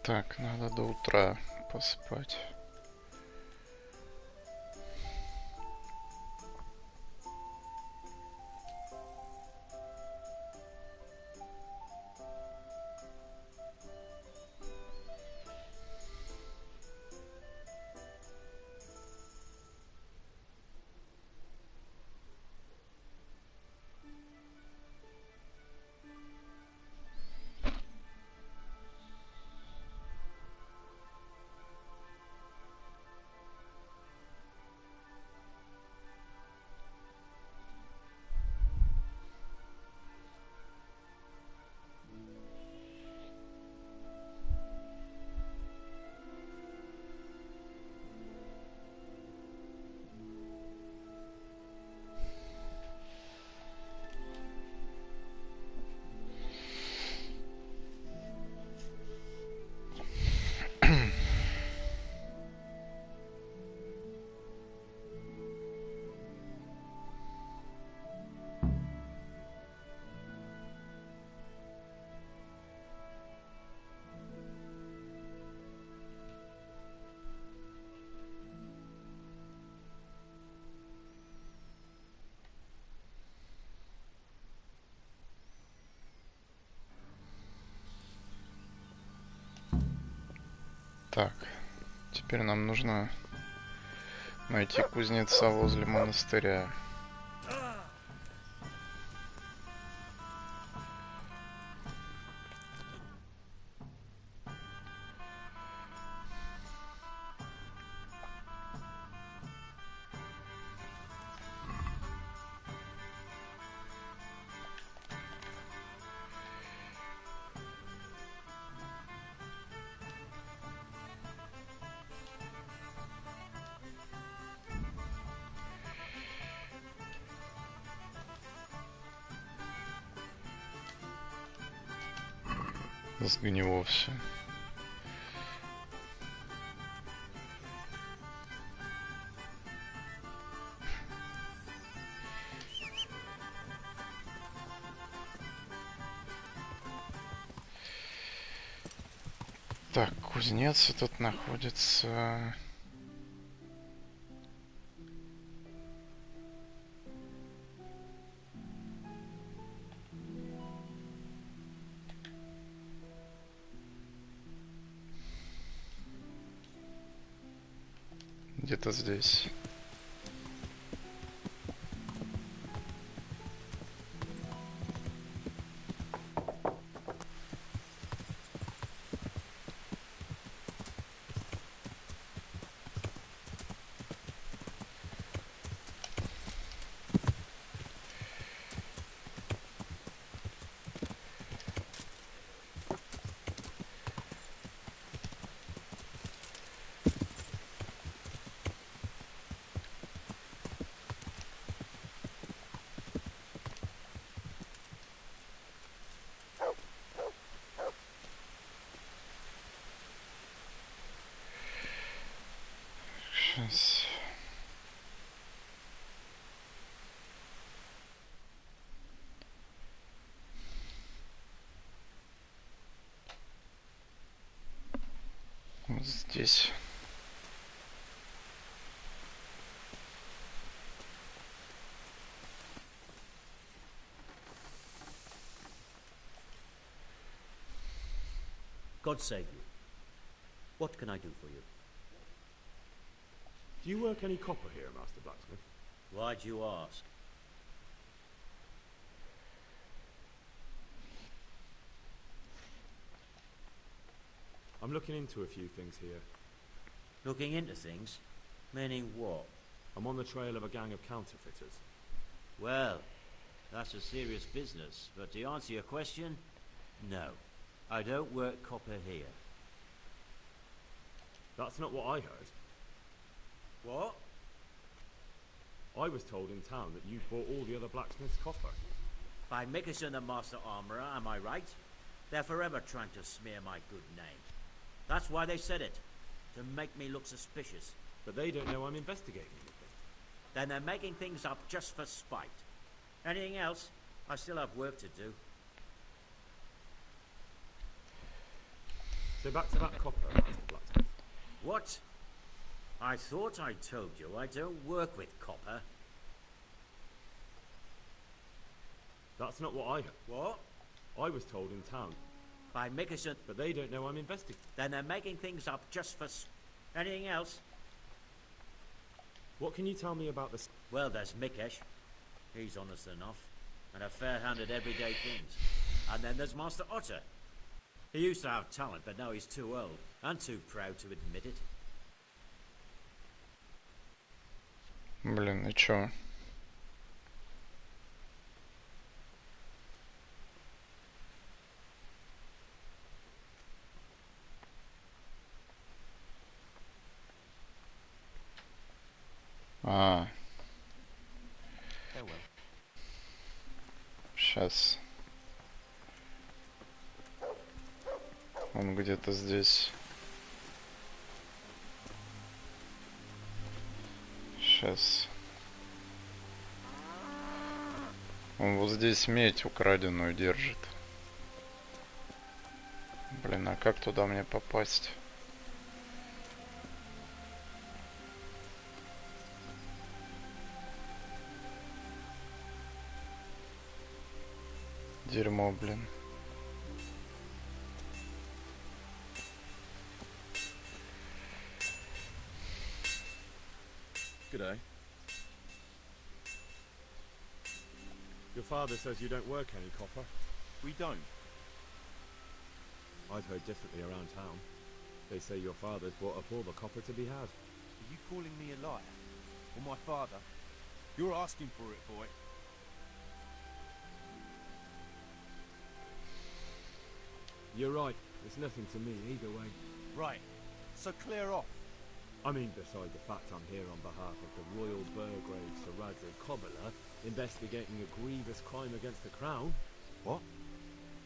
Так, надо до утра поспать. Так, теперь нам нужно найти кузнеца возле монастыря. Сгнило все. Так, кузнец этот находится... где-то здесь. Сейчас. Вот здесь. God save you. What can I do for you? Do you work any copper here, Master Blacksmith? Why'd you ask? I'm looking into a few things here. Looking into things? Meaning what? I'm on the trail of a gang of counterfeiters. Well, that's a serious business, but to answer your question, no. I don't work copper here. That's not what I heard. What? I was told in town that you bought all the other blacksmiths' copper. By Mickelson, the Master Armourer, am I right? They're forever trying to smear my good name. That's why they said it. To make me look suspicious. But they don't know I'm investigating anything. Then they're making things up just for spite. Anything else? I still have work to do. So back to that copper, Master Blacksmith. What? I thought I told you I don't work with copper. That's not what I heard. What? I was told in town, By Mickerson. but they don't know I'm investigating. Then they're making things up just for anything else? What can you tell me about this? Well, there's Mikesh. He's honest enough. And a fair-handed everyday things. And then there's Master Otter. He used to have talent, but now he's too old. And too proud to admit it. Блин, и чё? А, сейчас. Он где-то здесь. Сейчас. Он вот здесь медь украденную держит. Блин, а как туда мне попасть? Дерьмо, блин. G'day. Your father says you don't work any copper. We don't. I've heard differently around town. They say your father's bought up all the copper to be had. Are you calling me a liar? Or my father? You're asking for it, boy. You're right. It's nothing to me either way. Right. So clear off. I mean, beside the fact I'm here on behalf of the Royal Burgrave Saradzo Cobbler, investigating a grievous crime against the Crown. What?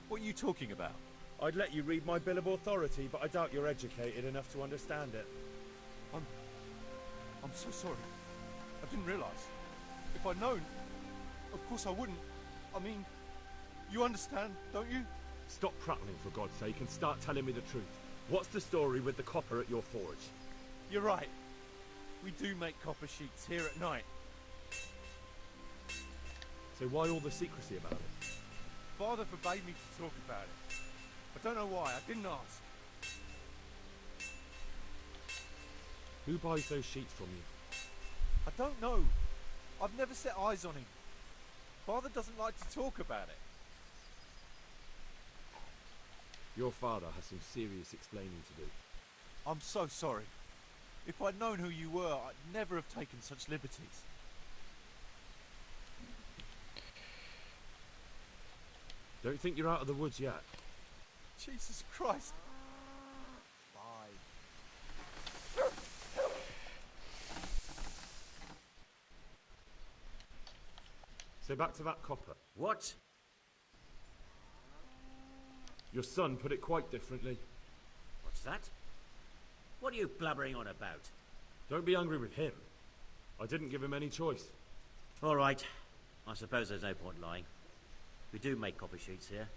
What are you talking about? I'd let you read my Bill of Authority, but I doubt you're educated enough to understand it. I'm so sorry. I didn't realise. If I'd known, of course I wouldn't. I mean, you understand, don't you? Stop prattling, for God's sake, and start telling me the truth. What's the story with the copper at your forge? You're right. We do make copper sheets here at night. So why all the secrecy about it? Father forbade me to talk about it. I don't know why. I didn't ask. Who buys those sheets from you? I don't know. I've never set eyes on him. Father doesn't like to talk about it. Your father has some serious explaining to do. I'm so sorry. If I'd known who you were, I'd never have taken such liberties. Don't think you're out of the woods yet. Jesus Christ. Bye. So back to that copper. What? Your son put it quite differently. What's that? What are you blabbering on about? Don't be angry with him. I didn't give him any choice. All right. I suppose there's no point lying. We do make copper sheets here,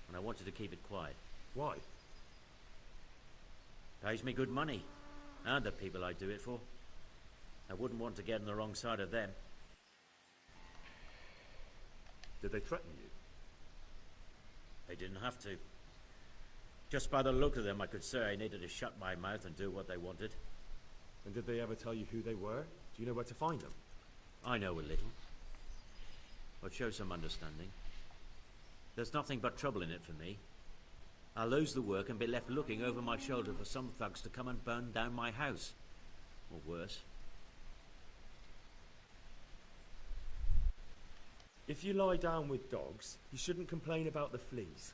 and I wanted to keep it quiet. Why? Pays me good money, and the people I do it for. I wouldn't want to get on the wrong side of them. Did they threaten you? They didn't have to. Just by the look of them, I could say I needed to shut my mouth and do what they wanted. And did they ever tell you who they were? Do you know where to find them? I know a little. But show some understanding. There's nothing but trouble in it for me. I'll lose the work and be left looking over my shoulder for some thugs to come and burn down my house. Or worse. If you lie down with dogs, you shouldn't complain about the fleas.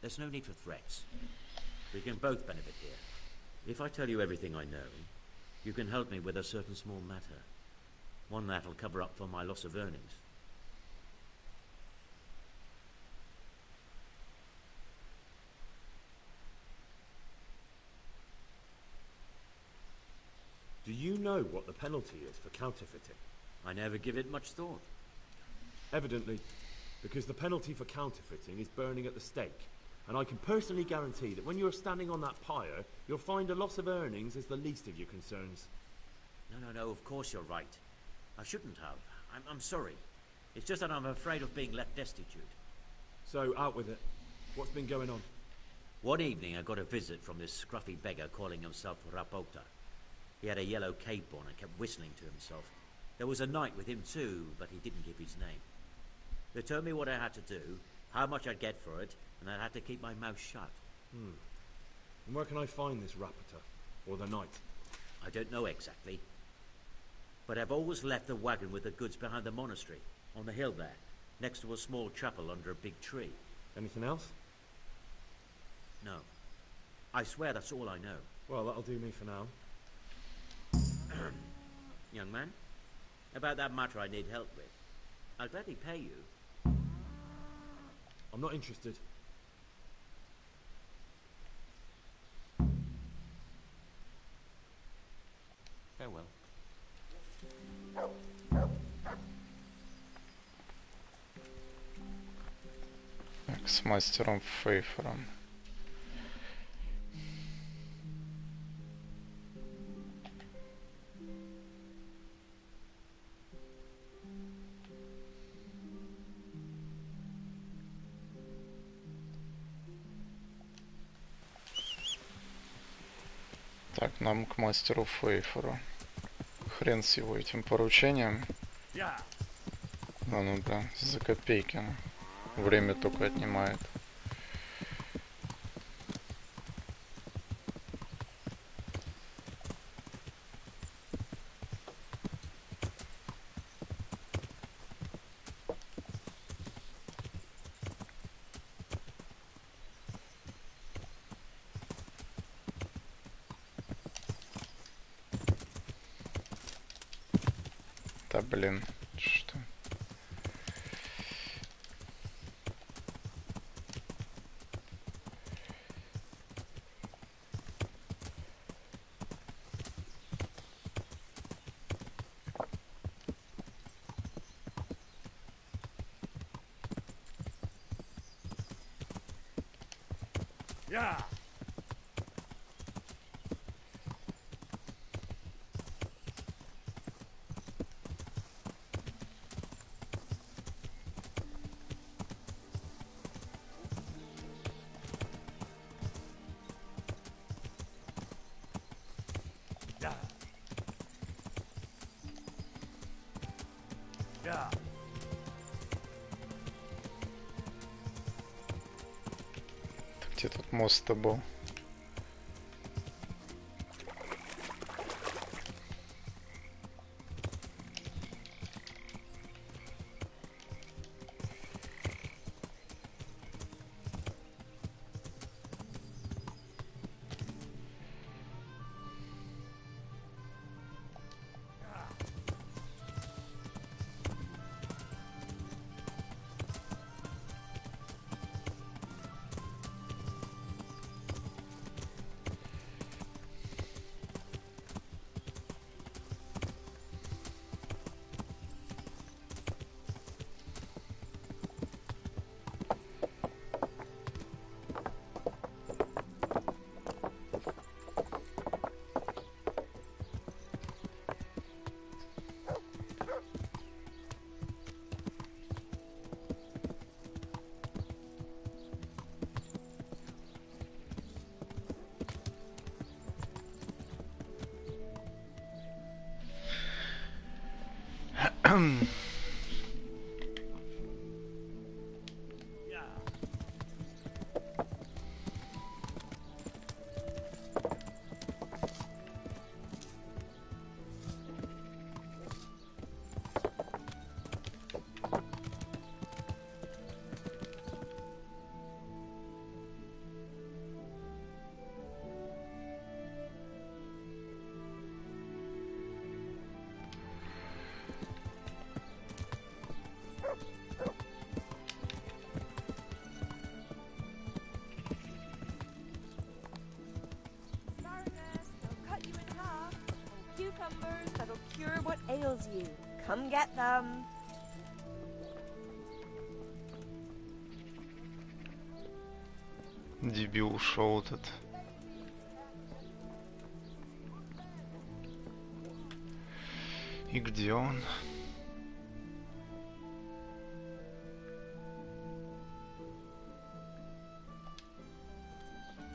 There's no need for threats. We can both benefit here. If I tell you everything I know, you can help me with a certain small matter. One that'll cover up for my loss of earnings. Do you know what the penalty is for counterfeiting? I never give it much thought. Evidently, because the penalty for counterfeiting is burning at the stake. And I can personally guarantee that when you're standing on that pyre, you'll find a loss of earnings is the least of your concerns. No, of course you're right. I shouldn't have. I'm sorry. It's just that I'm afraid of being left destitute. So, out with it. What's been going on? One evening I got a visit from this scruffy beggar calling himself Rapota. He had a yellow cape on and kept whistling to himself. There was a knight with him too, but he didn't give his name. They told me what I had to do, how much I'd get for it, and I had to keep my mouth shut. And where can I find this Rapota? Or the knight? I don't know exactly. But I've always left the wagon with the goods behind the monastery, on the hill there, next to a small chapel under a big tree. Anything else? No. I swear that's all I know. Well, that'll do me for now. Young man, about that matter I need help with. I'll gladly pay you. I'm not interested. Farewell. Так, с мастером Фейфером. Так, нам к мастеру Фейферу. Хрен с его этим поручением. Ну да, за копейки. Время только отнимает. Да блин, что? Где тут мост-то был? That'll cure what ails you. Come get them. Дебил ушел этот. И где он?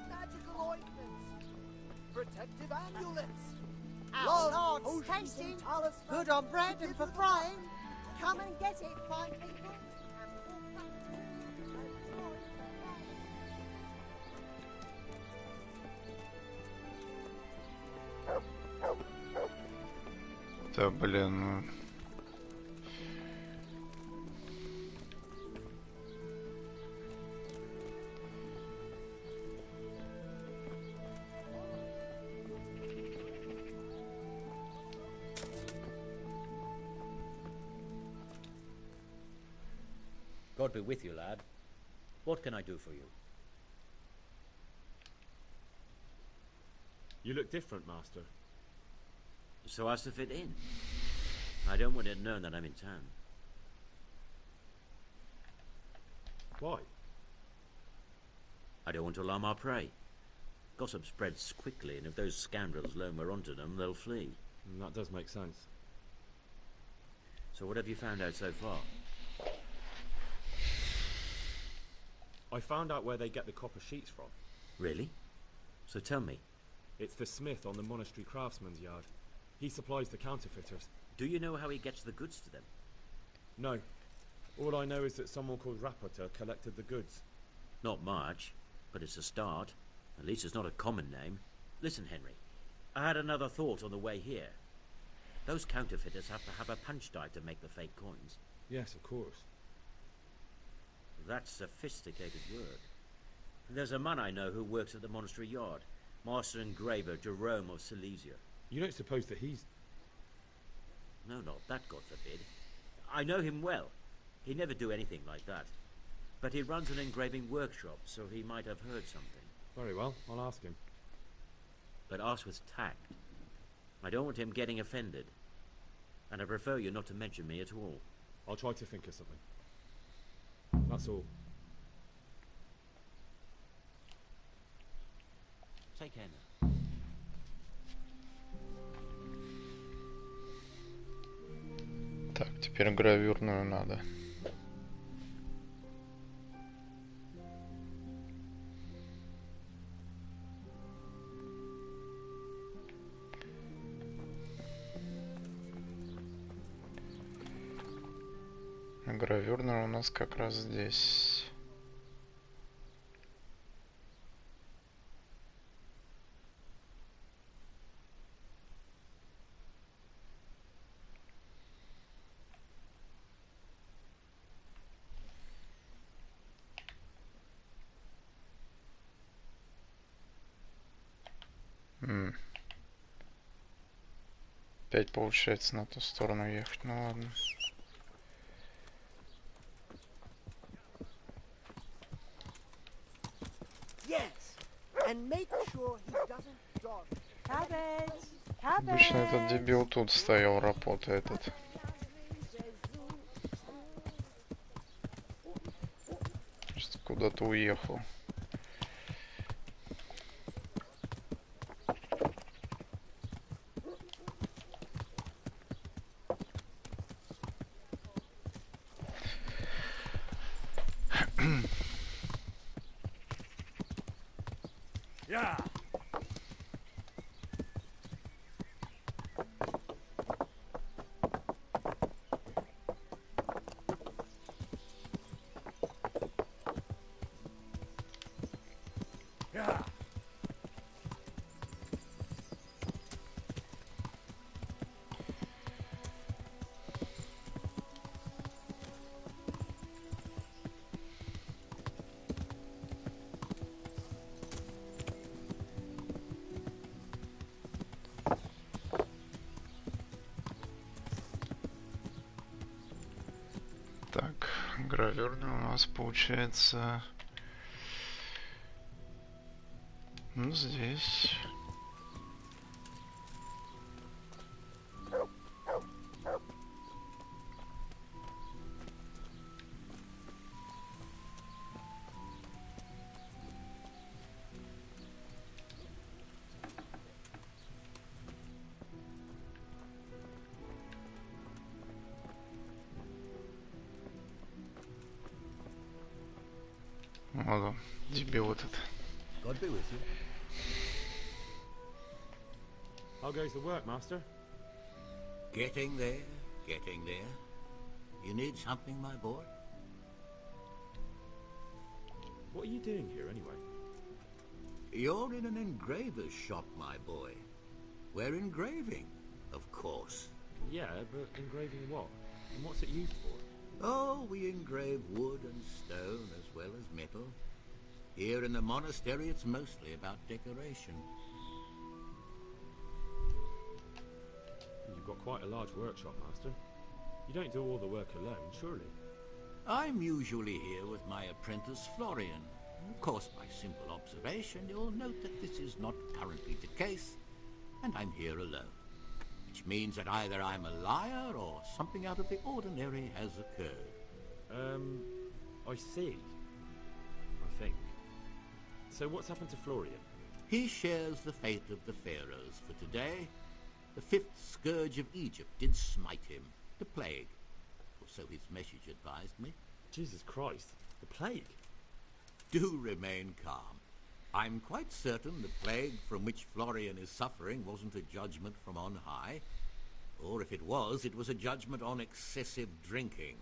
Magical ointments, protective amulets, Our love Lord's potions tasty, and talismans, good on bread and for frying. Come and get it, fine people. Да блин, ну... God be with you, lad. What can I do for you? You look different, Master. So as to fit in. I don't want it known that I'm in town. Why? I don't want to alarm our prey. Gossip spreads quickly, and if those scoundrels learn we're onto them, they'll flee. That does make sense. So what have you found out so far? I found out where they get the copper sheets from. Really? So tell me, It's for Smith on the monastery craftsman's yard. He supplies the counterfeiters. do you know how he gets the goods to them? No. All I know is that someone called Rapporteur collected the goods. Not much, but it's a start. At least it's not a common name. Listen, Henry, I had another thought on the way here. Those counterfeiters have to have a punch die to make the fake coins. Yes, of course. That's sophisticated work. There's a man I know who works at the monastery yard, Master Engraver Jerome of Silesia. You don't suppose that he's... No, not that, God forbid. I know him well. He'd never do anything like that. But he runs an engraving workshop, so he might have heard something. Very well, I'll ask him. But ask with tact. I don't want him getting offended. And I prefer you not to mention me at all. I'll try to think of something. That's all. Take care now. Так, теперь гравюрную надо. Гравюрная у нас как раз здесь. Опять получается на ту сторону ехать, ну ладно. yes, and make sure he doesn't dodge. Cabbage! Обычно этот Cabbage! дебил тут стоял, работает этот. Просто куда-то уехал. Yeah! Yeah! Так, гравюрная у нас получается... Ну, здесь. Вот, дебил этот. God be with you. How goes the work, Master? Getting there, getting there. You need something, my boy? What are you doing here, anyway? You're in an engraver's shop, my boy. We're engraving, of course. Yeah, but engraving what? And what's it used for? Oh, we engrave wood and stone as well as metal. Here in the monastery, it's mostly about decoration. You've got quite a large workshop, Master. You don't do all the work alone, surely? I'm usually here with my apprentice, Florian. Of course, by simple observation, you'll note that this is not currently the case, and I'm here alone. Which means that either I'm a liar or something out of the ordinary has occurred. I see. I think. So what's happened to Florian? He shares the fate of the pharaohs for today. The fifth scourge of Egypt did smite him, the plague. Or so his message advised me. Jesus Christ, the plague? Do remain calm. I'm quite certain the plague from which Florian is suffering wasn't a judgment from on high. Or if it was a judgment on excessive drinking.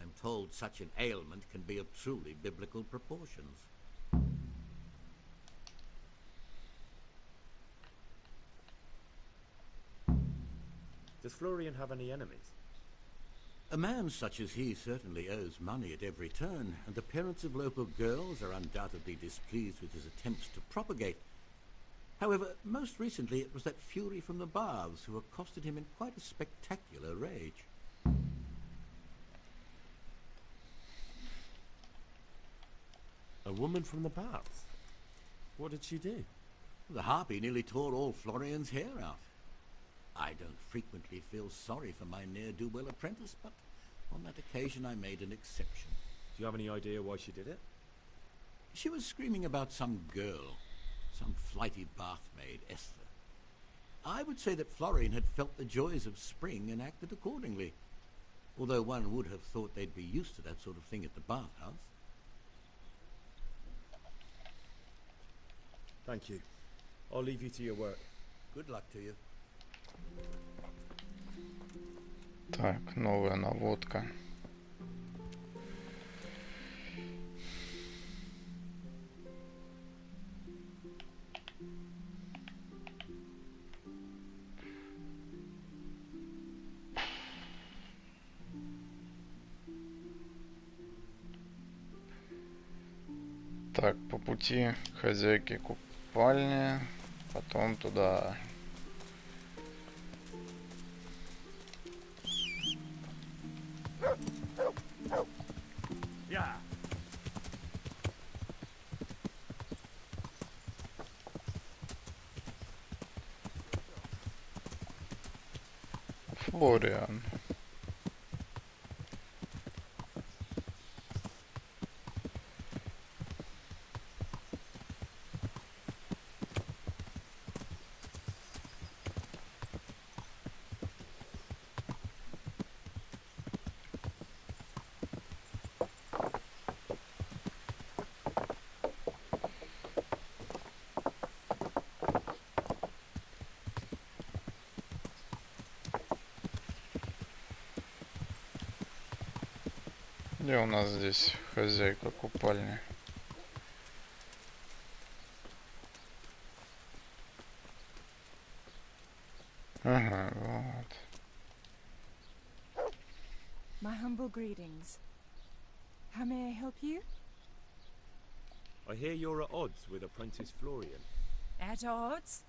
I'm told such an ailment can be of truly biblical proportions. Does Florian have any enemies? A man such as he certainly owes money at every turn, and the parents of local girls are undoubtedly displeased with his attempts to propagate. However, most recently it was that fury from the baths who accosted him in quite a spectacular rage. A woman from the baths? What did she do? The harpy nearly tore all Florian's hair out. I don't frequently feel sorry for my ne'er-do-well apprentice, but on that occasion I made an exception. Do you have any idea why she did it? She was screaming about some girl, some flighty bath-maid, Esther. I would say that Florian had felt the joys of spring and acted accordingly, although one would have thought they'd be used to that sort of thing at the bathhouse. Thank you. I'll leave you to your work. Good luck to you. Так, новая наводка. Так, по пути хозяйки купальни, потом туда. Yeah. Флориан. Где у нас здесь хозяйка купальни? Ага, вот. My humble greetings. How may I help you? I hear you're at odds with apprentice Florian. At odds?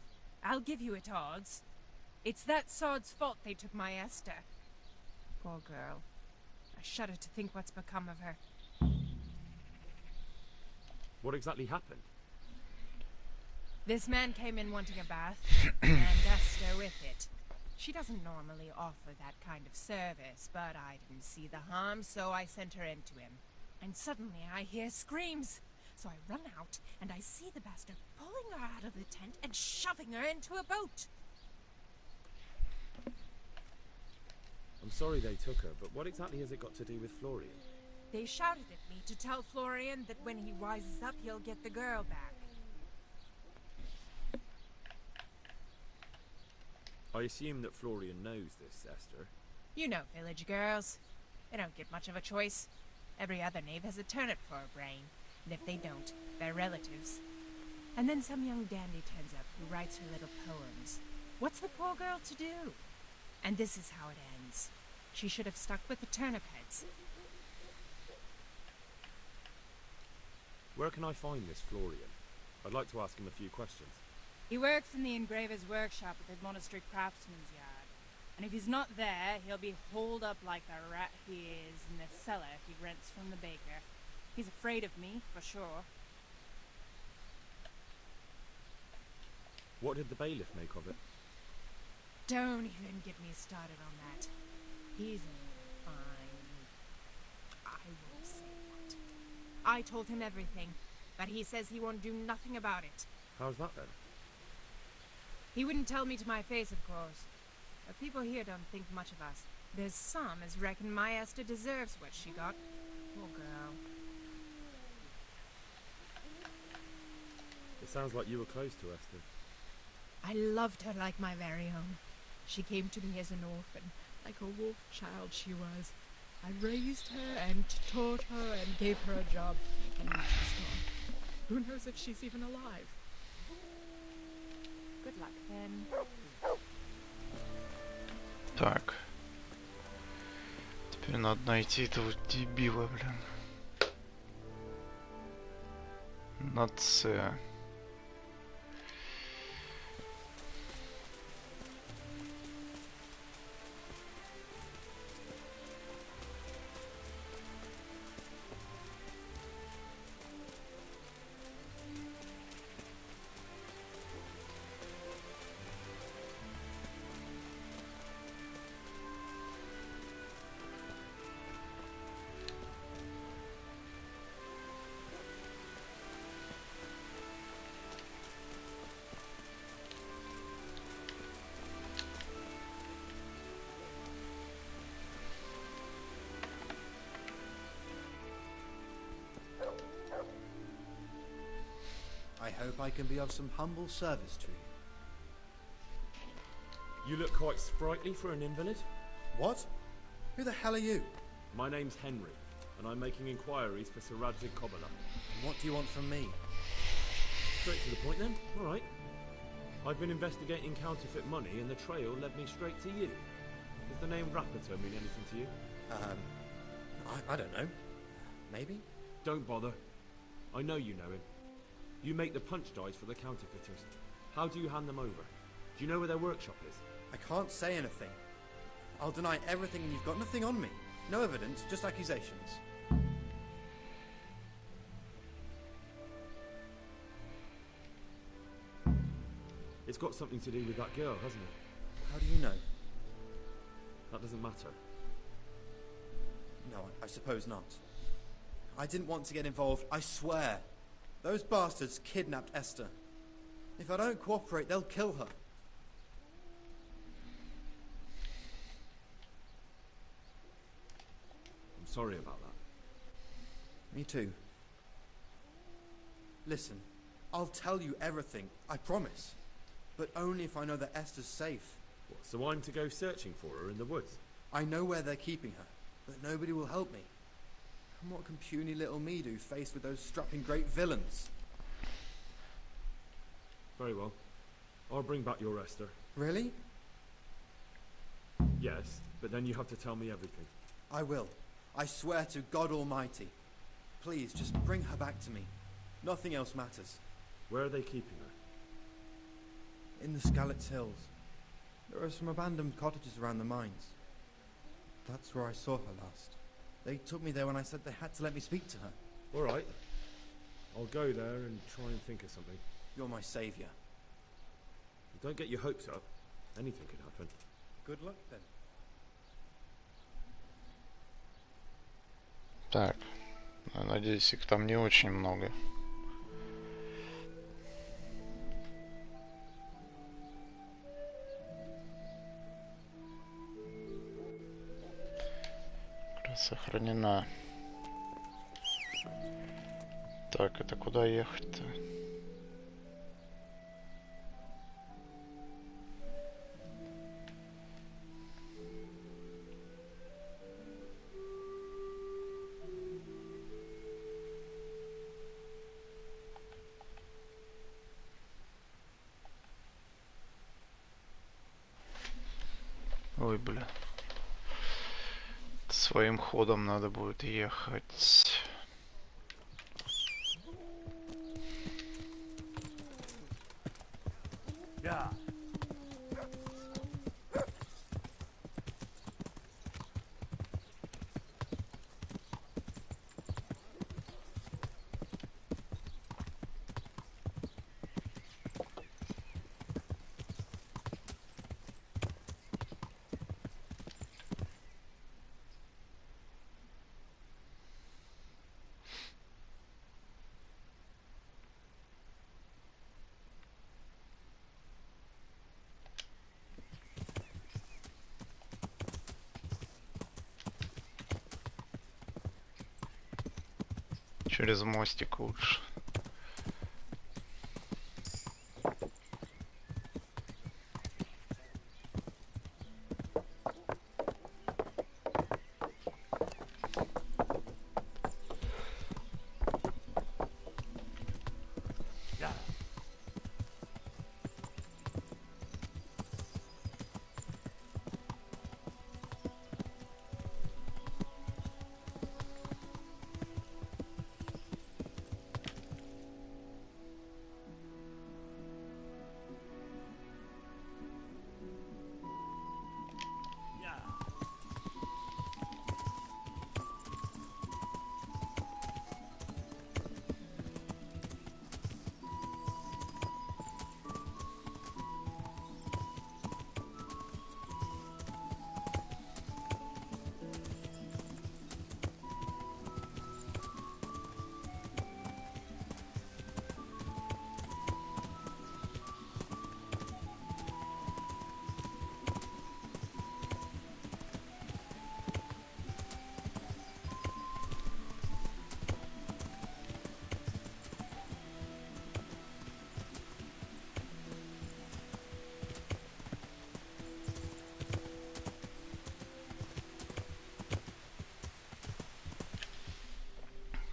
I'll give you at odds. It's that sod's fault they took my Esther. Poor girl. I shudder to think what's become of her. What exactly happened? This man came in wanting a bath, and Esther with it. She doesn't normally offer that kind of service, but I didn't see the harm, so I sent her in to him. And suddenly I hear screams. So I run out, and I see the bastard pulling her out of the tent and shoving her into a boat. I'm sorry they took her, but what exactly has it got to do with Florian? They shouted at me to tell Florian that when he wises up, he'll get the girl back. I assume that Florian knows this, Esther. You know village girls. They don't get much of a choice. Every other knave has a turnip for a brain, and if they don't, they're relatives. And then some young dandy turns up who writes her little poems. What's the poor girl to do? And this is how it ends. She should have stuck with the turnip heads. Where can I find this Florian? I'd like to ask him a few questions. He works in the engraver's workshop at the monastery craftsman's yard. And if he's not there, he'll be holed up like the rat he is in the cellar he rents from the baker. He's afraid of me, for sure. What did the bailiff make of it? Don't even get me started on that. He's fine. I won't say that. I told him everything, but he says he won't do nothing about it. How's that then? He wouldn't tell me to my face, of course. But people here don't think much of us. There's some as reckon my Esther deserves what she got. Poor girl. It sounds like you were close to Esther. I loved her like my very own. She came to me as an orphan, like a wolf child she was. I raised her and taught her and gave her a job, and now she's gone. Who knows if she's even alive? Good luck, then. Так. Теперь надо найти этого дебила, блин. На С. I hope I can be of some humble service to you. You look quite sprightly for an invalid. What? Who the hell are you? My name's Henry, and I'm making inquiries for Sir Radzig Kobyla. What do you want from me? Straight to the point then? Alright. I've been investigating counterfeit money, and the trail led me straight to you. Does the name Rapiter mean anything to you? I don't know. Maybe? Don't bother. I know you know him. You make the punch dice for the counterfeiters. How do you hand them over? Do you know where their workshop is? I can't say anything. I'll deny everything and you've got nothing on me. No evidence, just accusations. It's got something to do with that girl, hasn't it? How do you know? That doesn't matter. No, I suppose not. I didn't want to get involved, I swear. Those bastards kidnapped Esther. If I don't cooperate, they'll kill her. I'm sorry about that. Me too. Listen, I'll tell you everything, I promise. But only if I know that Esther's safe. What, so I'm to go searching for her in the woods? I know where they're keeping her, but nobody will help me. And what can puny little me do faced with those strapping great villains? Very well. I'll bring back your Esther. Really? Yes, but then you have to tell me everything. I will. I swear to God Almighty. Please, just bring her back to me. Nothing else matters. Where are they keeping her? In the Skalitz Hills. There are some abandoned cottages around the mines. That's where I saw her last. They took me there when I said they had to let me speak to her. All right. I'll go there and try and think of something. You're my saviour. Don't get your hopes up. Anything could happen. Good luck then. Так, надеюсь, их там не очень много. Игра сохранена. Так, это куда ехать-то? Ой, бля. Своим ходом надо будет ехать. Yeah. Через мостик лучше.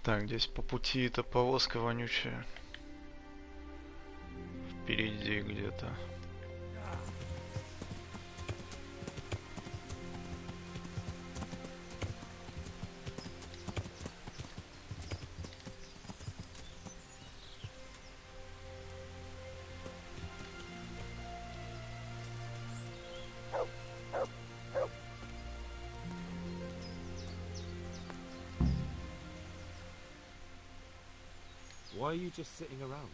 Так, здесь по пути эта повозка вонючая. Впереди где-то. Why are you just sitting around?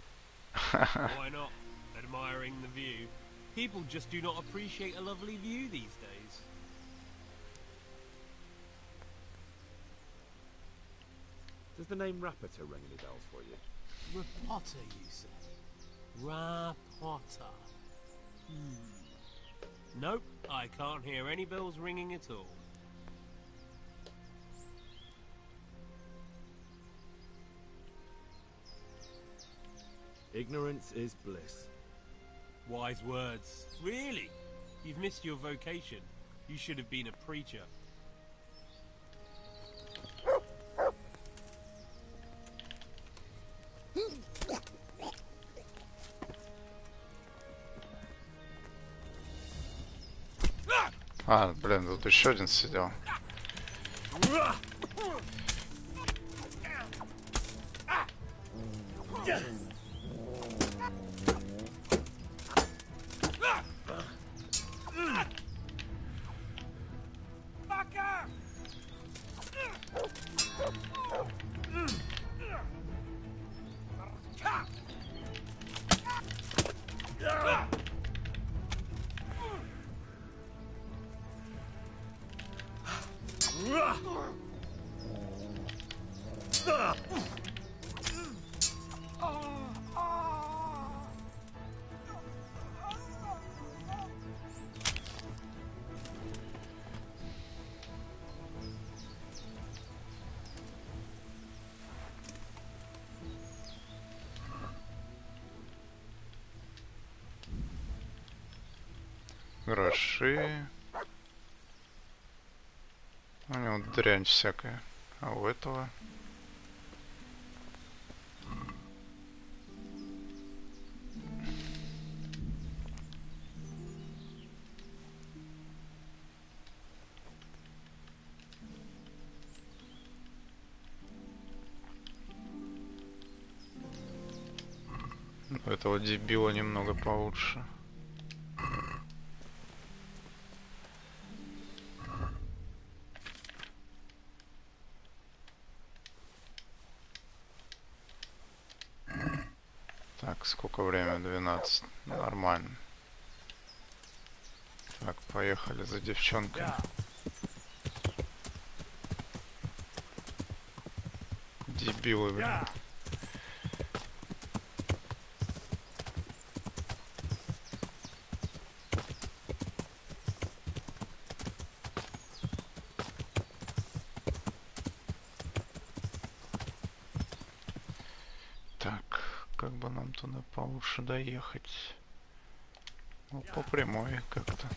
Why not? Admiring the view. People just do not appreciate a lovely view these days. Does the name Rapiter ring any bells for you? Rapotter, you say? Rapotter. Nope, I can't hear any bells ringing at all. Ignorance is bliss. Wise words. Really? You've missed your vocation. You should have been a preacher. А, блин, тут еще один сидел. гроши. У него дрянь всякая. А у этого... У этого дебила немного получше. Так, сколько время? 12. Нормально. Так, поехали за девчонкой. Дебилы, блин. Как бы нам туда получше доехать? Ну, по прямой как-то.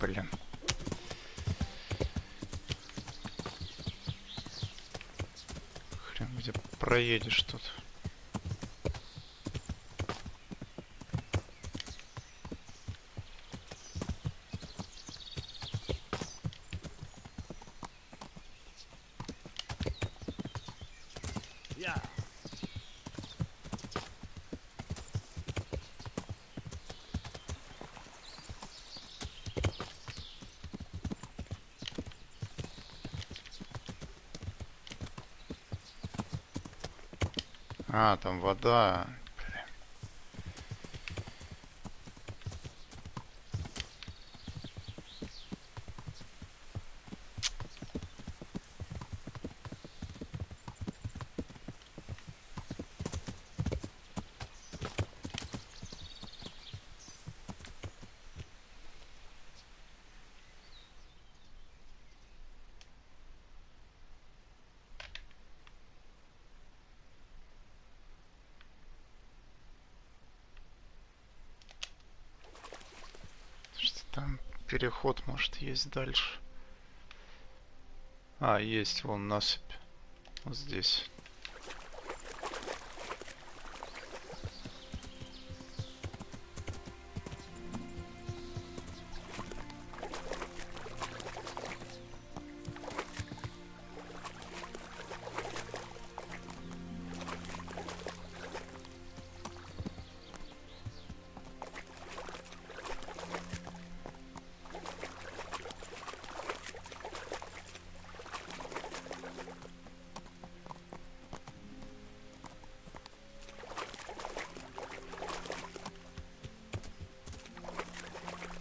Блин. Хрен где проедешь тут. А, там вода. Блин. Там переход, может, есть дальше. А, есть, вон насыпь. Вот здесь.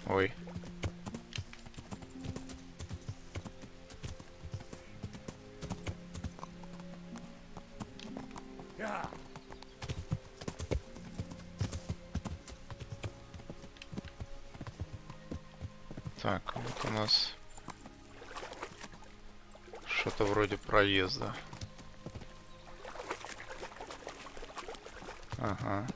Ой. Так, вот у нас что-то вроде проезда. Ага.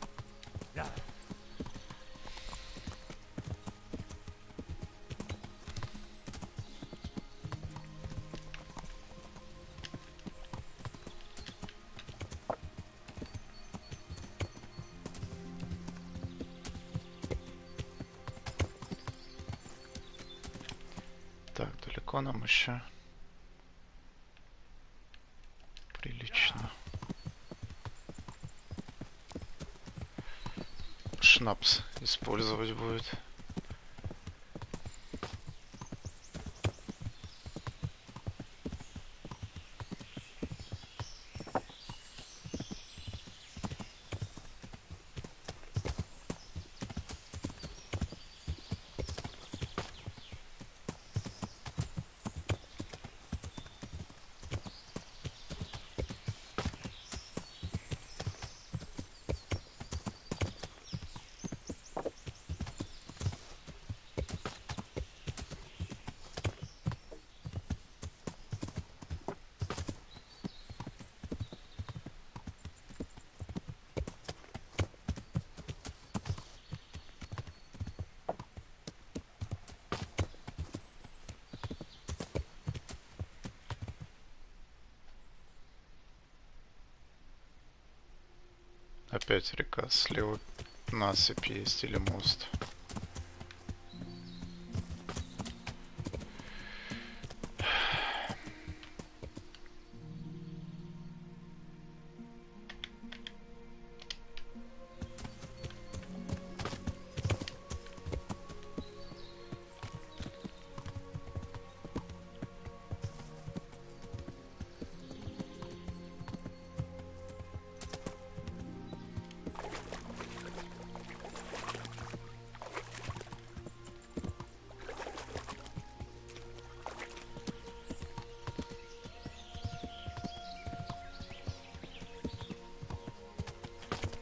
Так, далеко нам еще. Прилично. шнапс использовать будет. Опять река, слева насыпь есть или мост.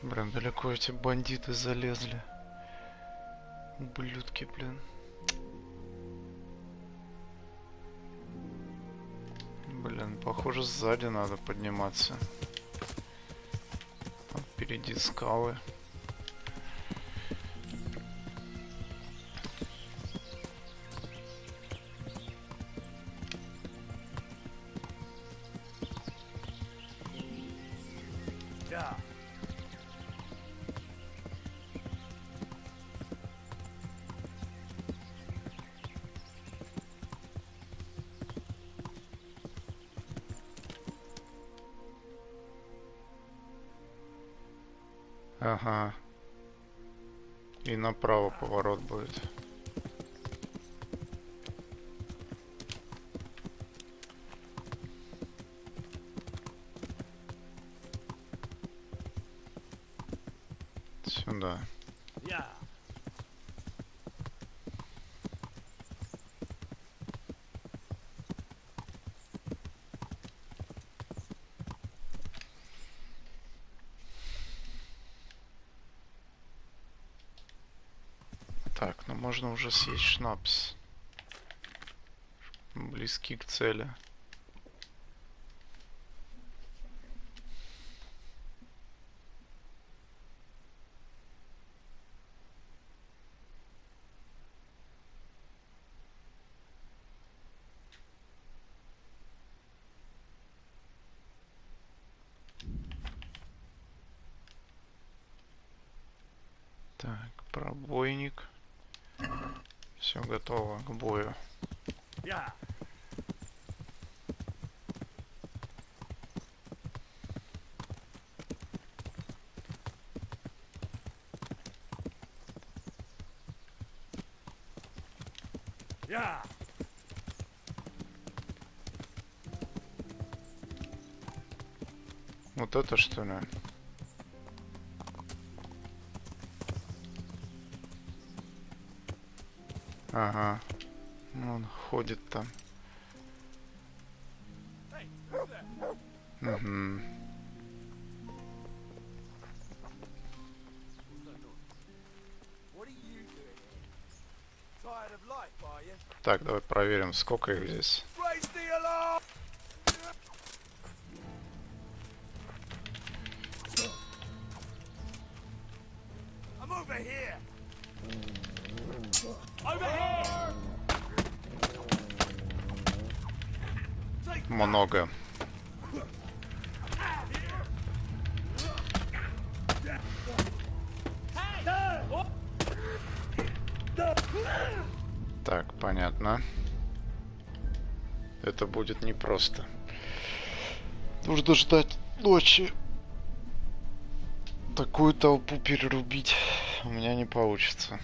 Блин, далеко эти бандиты залезли. Ублюдки, блин. Блин, похоже, сзади надо подниматься. Там впереди скалы. Ага. И направо поворот будет. Сюда. Так, ну можно уже съесть шнапс. Близки к цели. Так, пробойник. Все готово к бою. Вот это что ли? Ага. Он ходит там. Угу. Так, давай проверим, сколько их здесь. Много. Так, понятно. Это будет непросто. Нужно ждать ночи. Такую толпу перерубить. у меня не получится.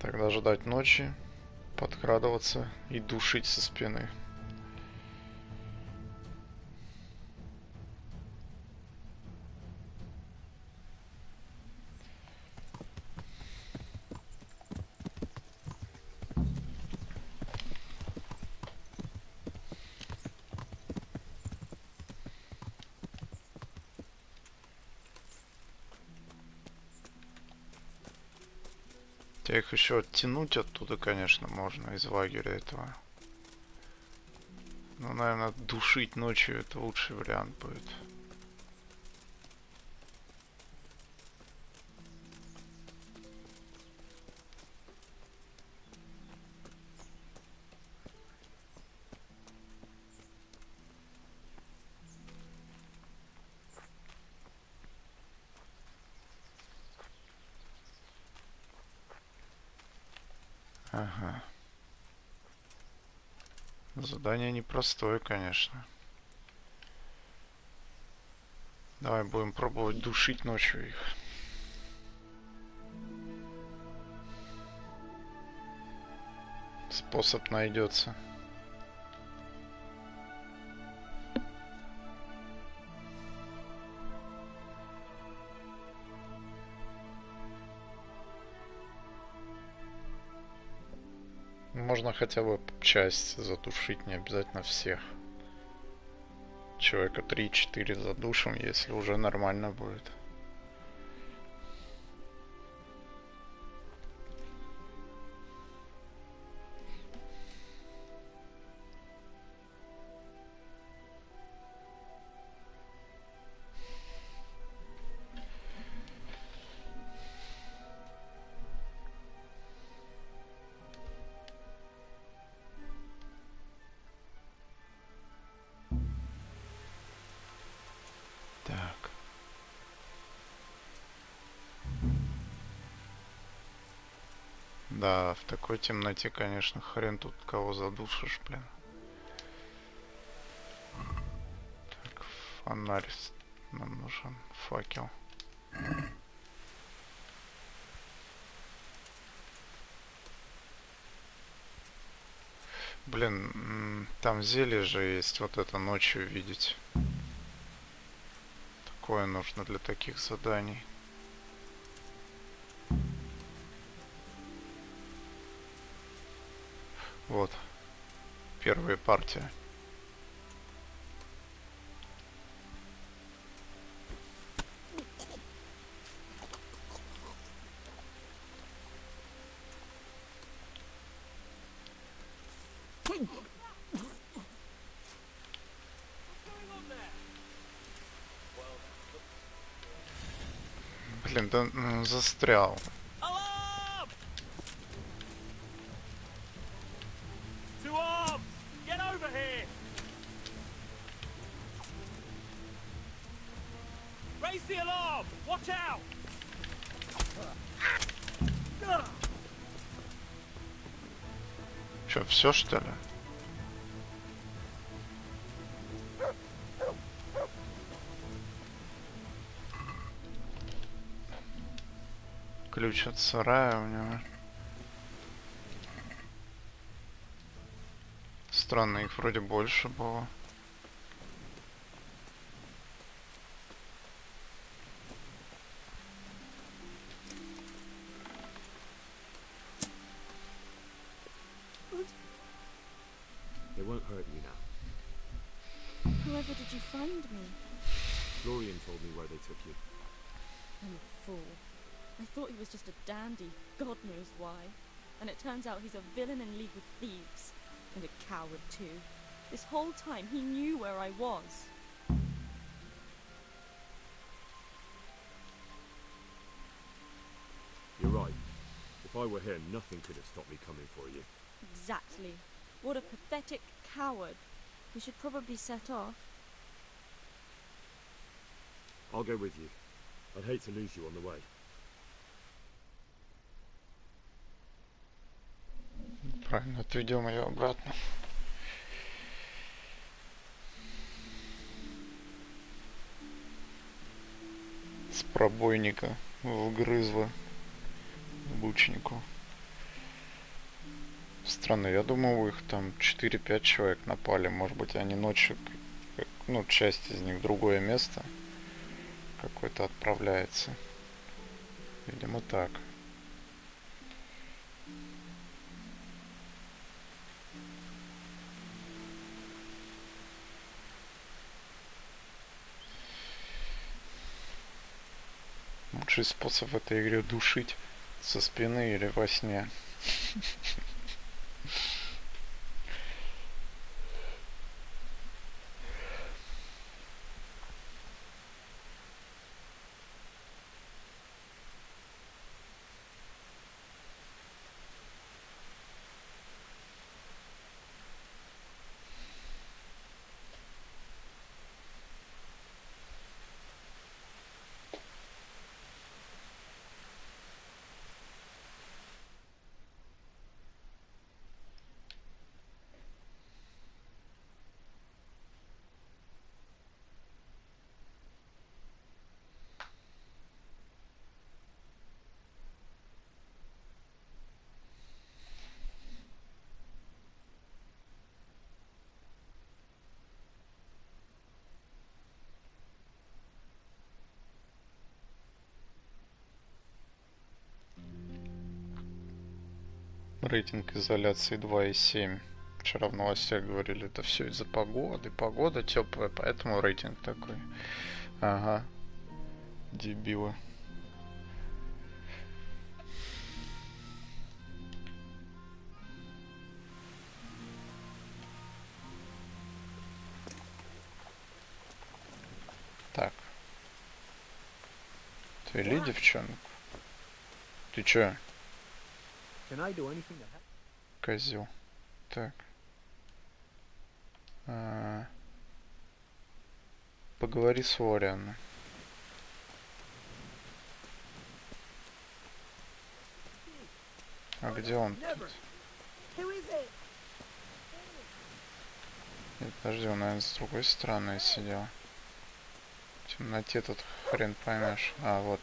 Тогда ждать ночи, подкрадываться и душить со спины. Их еще оттянуть оттуда, конечно, можно из лагеря этого. Но, наверное, душить ночью это лучший вариант будет. Ага. Задание непростое, конечно. Давай будем пробовать душить ночью их. Способ найдется. Можно хотя бы часть задушить, не обязательно всех. Человека 3-4 задушим, если уже нормально будет. Так. Да, в такой темноте, конечно, хрен тут кого задушишь, блин. Так, фонарь нам нужен, факел. Блин, там зелье же есть, вот это ночью видеть. Такое нужно для таких заданий. Вот. Первая партия. Блин, да застрял. Чё, все что ли? Ключ от сарая у него. Странно, их вроде больше было. They won't hurt you now. Whoever did you find me? Florian told me where they took you. I'm a fool. I thought he was just a dandy, God knows why. And it turns out he's a villain in league with thieves. And a coward too. This whole time he knew where I was. You're right. If I were here, nothing could have stopped me coming for you. Exactly. What a pathetic coward. We should probably set off. I'll go with you. I'd hate to lose you on the way. Правильно, отведем ее обратно. пробойника вгрызла лучнику. Странно, я думал, их там 4-5 человек напали. Может быть, они ночью, ну, часть из них в другое место какое-то отправляется. Видимо, так. Лучший способ в этой игре душить со спины или во сне. Рейтинг изоляции 2,7. Вчера в новостях говорили, это все из-за погоды. Погода теплая, поэтому рейтинг такой. Ага. Дебилы. Так. Ты ли, девчонок? Ты чё? Козел. Так. Поговори с Лорианом. А где он тут? Нет, подожди, он, наверное, с другой стороны сидел. В темноте тут хрен поймешь. А, вот.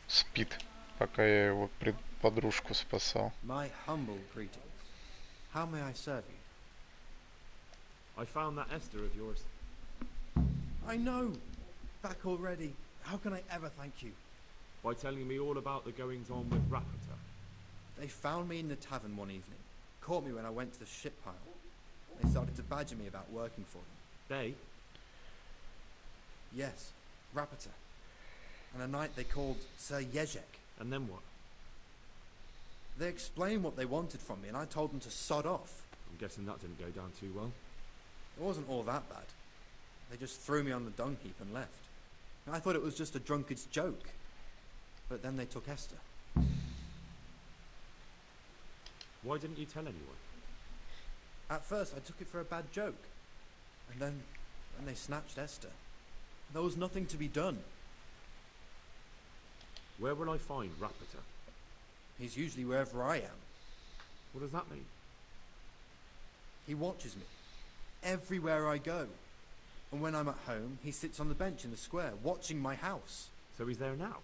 Спит, пока я его подружку спасал. My humble greetings. How may I serve you? I found that Esther of yours. I know! Back already. How can I ever thank you? By telling me all about the goings-on with Rapita. They found me in the tavern one evening. Caught me when I went to the ship pile. They started to badger me about working for them. They? Yes, Rapita. And a knight they called Sir Jezek. And then what? They explained what they wanted from me, and I told them to sod off. I'm guessing that didn't go down too well. It wasn't all that bad. They just threw me on the dung heap and left. I thought it was just a drunkard's joke. But then they took Esther. Why didn't you tell anyone? At first I took it for a bad joke. And then they snatched Esther. There was nothing to be done. Where will I find Rapita? He's usually wherever I am. What does that mean? He watches me. Everywhere I go. And when I'm at home, he sits on the bench in the square, watching my house. So he's there now?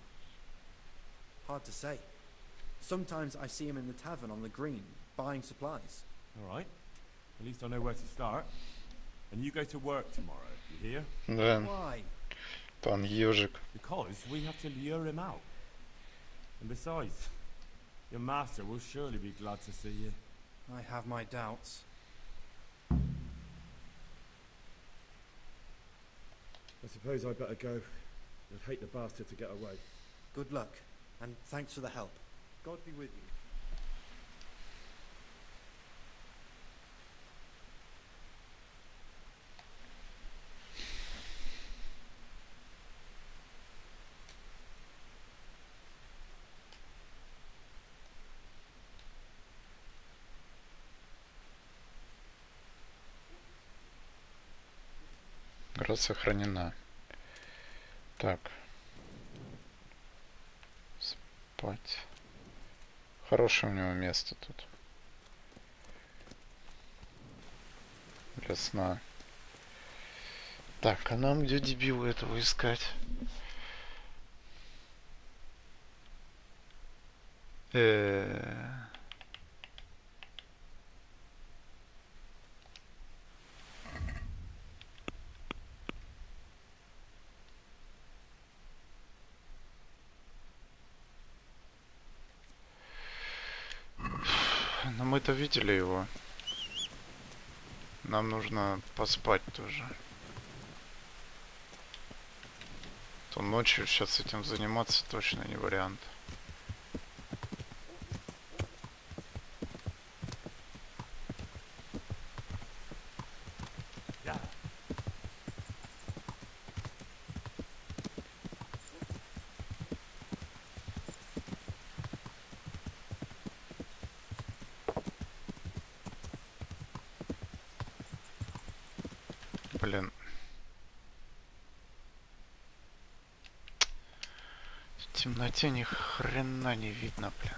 Hard to say. Sometimes I see him in the tavern on the green, buying supplies. All right. At least I know where to start. And you go to work tomorrow, you hear? Да. Why? Пан Ёжик. Because we have to lure him out. And besides, your master will surely be glad to see you. I have my doubts. I suppose I'd better go. I'd hate the bastard to get away. Good luck, and thanks for the help. God be with you. Игра сохранена. Так. Спать. Хорошее у него место тут. Для сна. Так, а нам где дебила этого искать? Но мы-то видели его. Нам нужно поспать тоже. То ночью сейчас этим заниматься точно не вариант. Блин. В темноте ни хрена не видно, блин.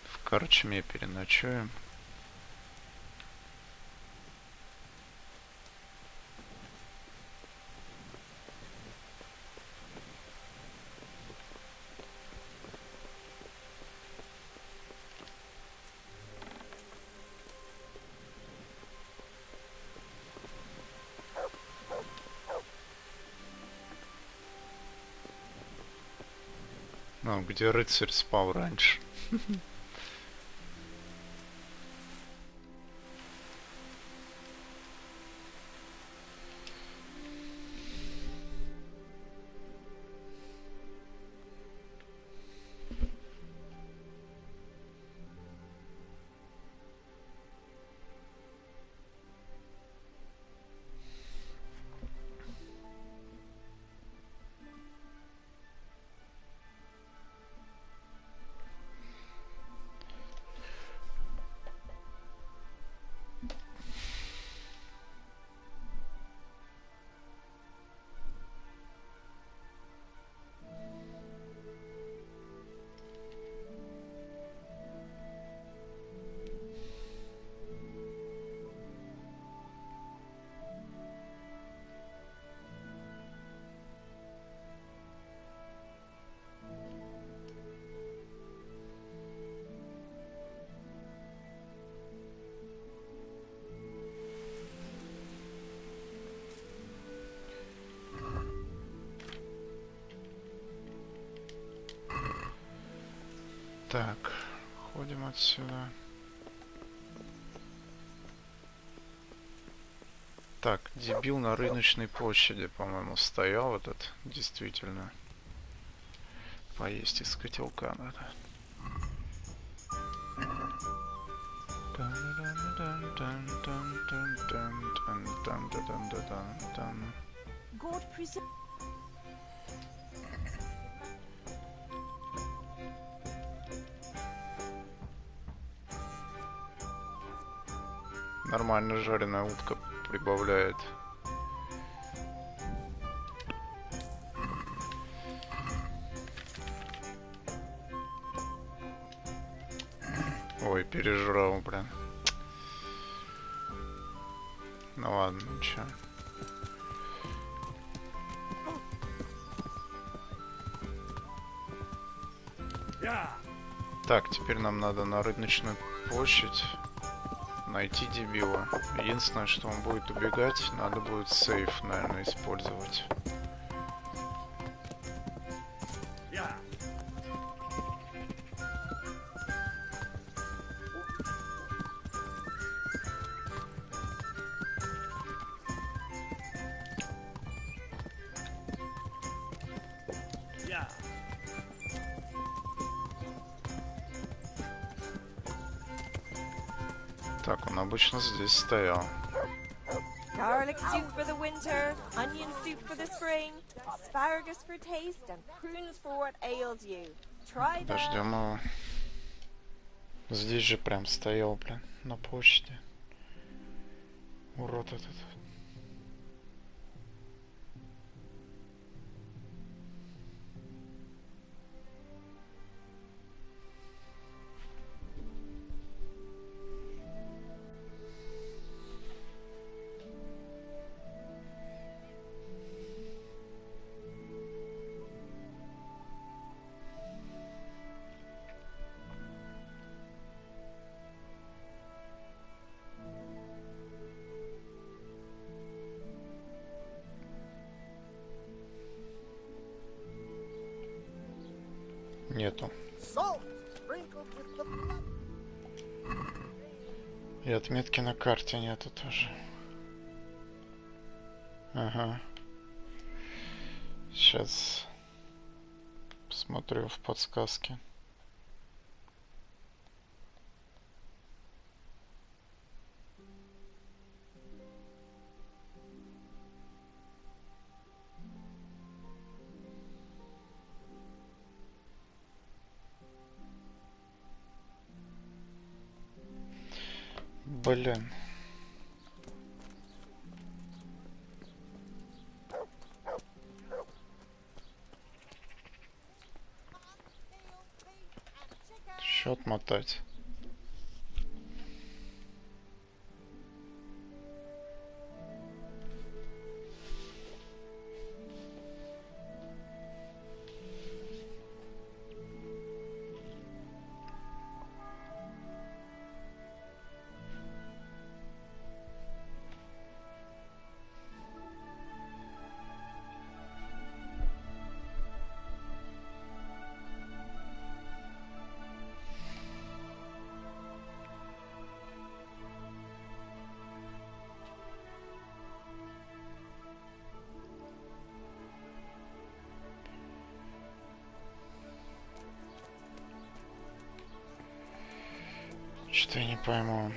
В корчме переночуем. Ну, где рыцарь спал раньше. Так, ходим отсюда. Так, дебил на рыночной площади, по-моему, стоял этот, действительно. Поесть из котелка надо. God preserve. Нормально жареная утка прибавляет. Ой, пережрал, блин. Ну ладно, ничего. Так, теперь нам надо на рыночную площадь найти дебила. Единственное, что он будет убегать, надо будет сейф, наверное, использовать. Так, он обычно здесь стоял. Garlic soup for the winter, onion soup for the spring, asparagus for taste, and prunes for what ails you. Try that. Подождем его. Здесь же прям стоял, блин, на площади. Урод этот. Нету. И отметки на карте нету тоже. Ага. Сейчас посмотрю в подсказке. Блин. Еще отмотать. Что я не пойму.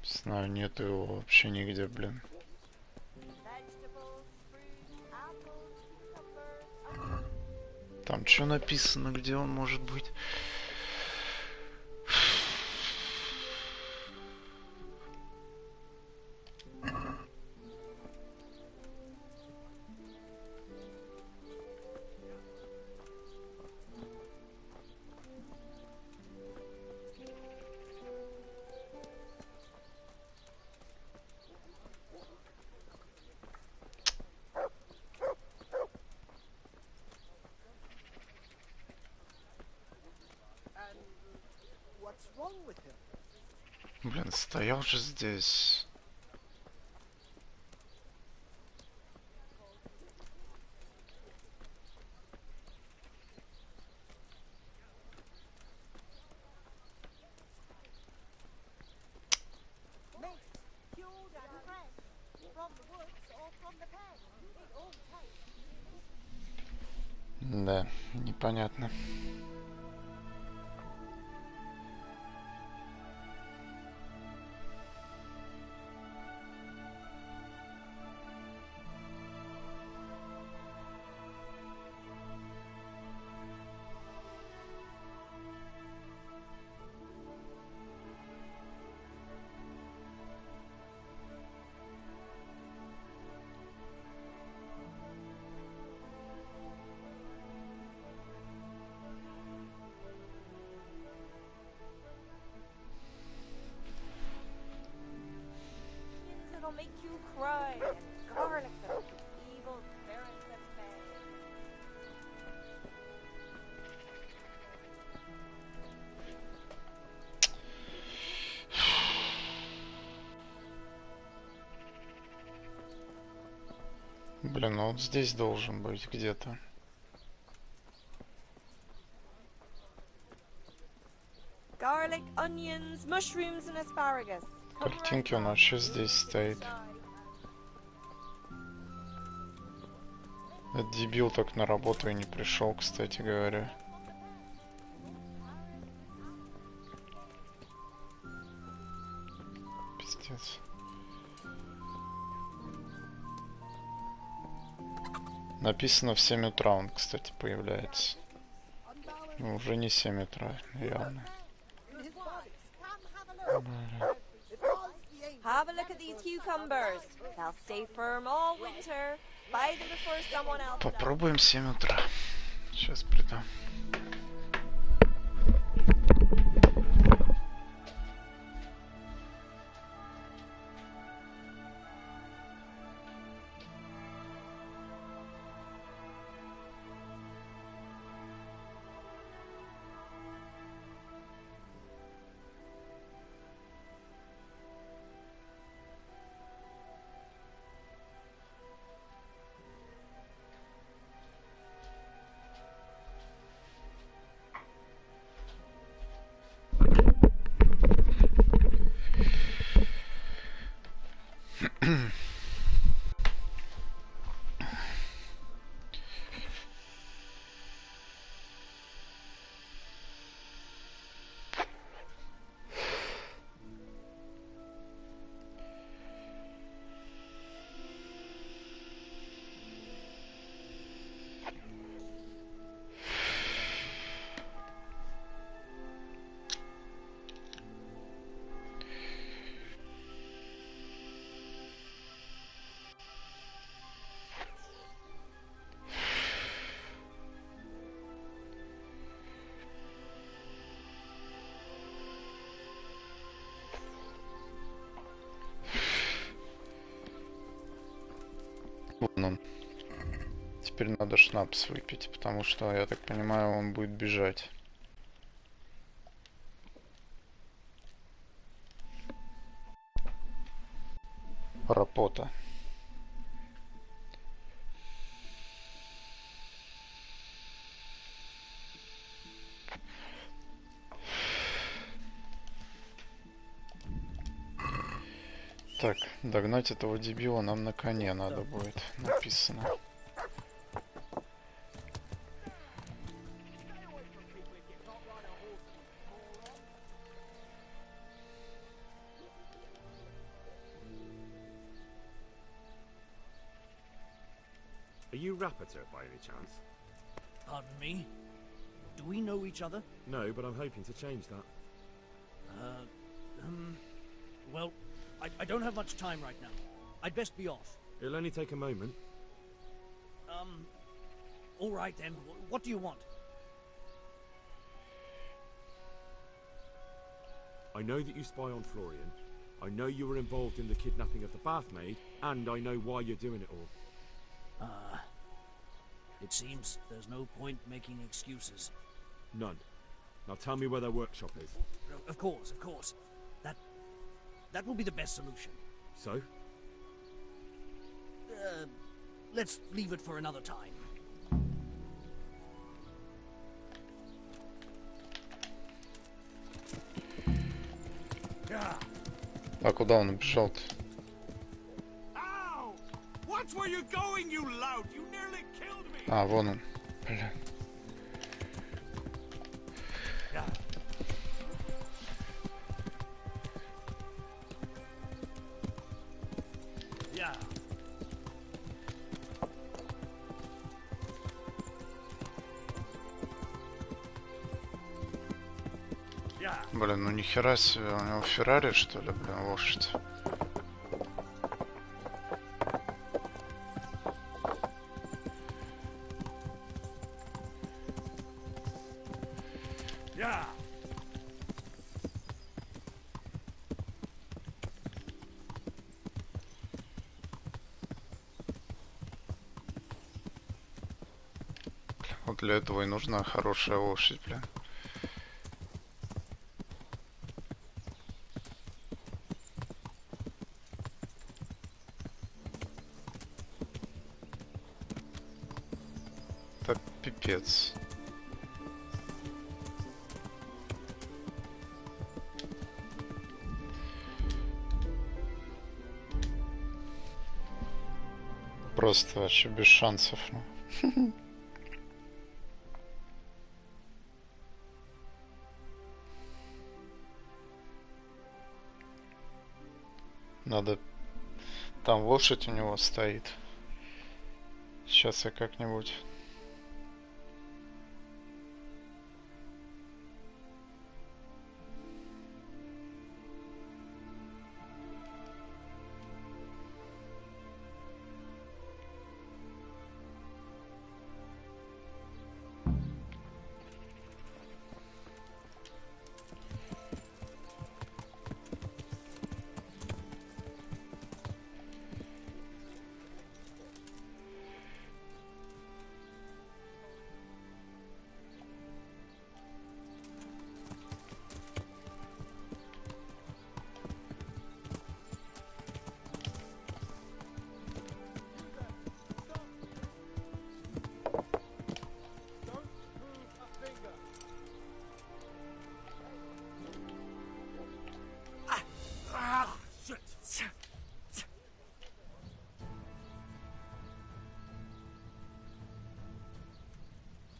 Знаю, нету его вообще нигде, блин. Там что написано, где он может быть? Блин, стоял же здесь. Да, непонятно. It'll make you cry, and garlic that'll keep evil spirits at bay. Блин, ну вот здесь должен быть где-то. garlic, onions, mushrooms, and asparagus. Картинки он вообще здесь стоит. Этот дебил так на работу и не пришел, кстати говоря. Пиздец. Написано в 7 утра он, кстати, появляется. Ну, уже не 7 утра, явно. Have a look at these cucumbers. They'll stay firm all winter. Buy them before someone else does. Попробуем 7 утра. Сейчас приду. Вон он. Теперь надо шнапс выпить, потому что, я так понимаю, он будет бежать. Рапота. Так, догнать этого дебила нам на коне надо будет, написано. Are you Rappator by any chance? Pardon me? Do we know each other? No, but I'm hoping to change that. Well, I don't have much time right now. I'd best be off. It'll only take a moment. All right then. What do you want? I know that you spy on Florian. I know you were involved in the kidnapping of the bathmaid, and I know why you're doing it all. It seems there's no point making excuses. None. Now tell me where their workshop is. Of course. That will be the best solution. So? Let's leave it for another time. А куда он убежал-то? Watch where you're going, you lout! You nearly killed me! А, вон он. Бля. Блин, ну нихера себе, у него Феррари, что ли, блин, лошадь. Вот для этого и нужна хорошая лошадь, блин. Пипец. просто вообще без шансов. Ну. Надо... Там лошадь у него стоит. Сейчас я как-нибудь...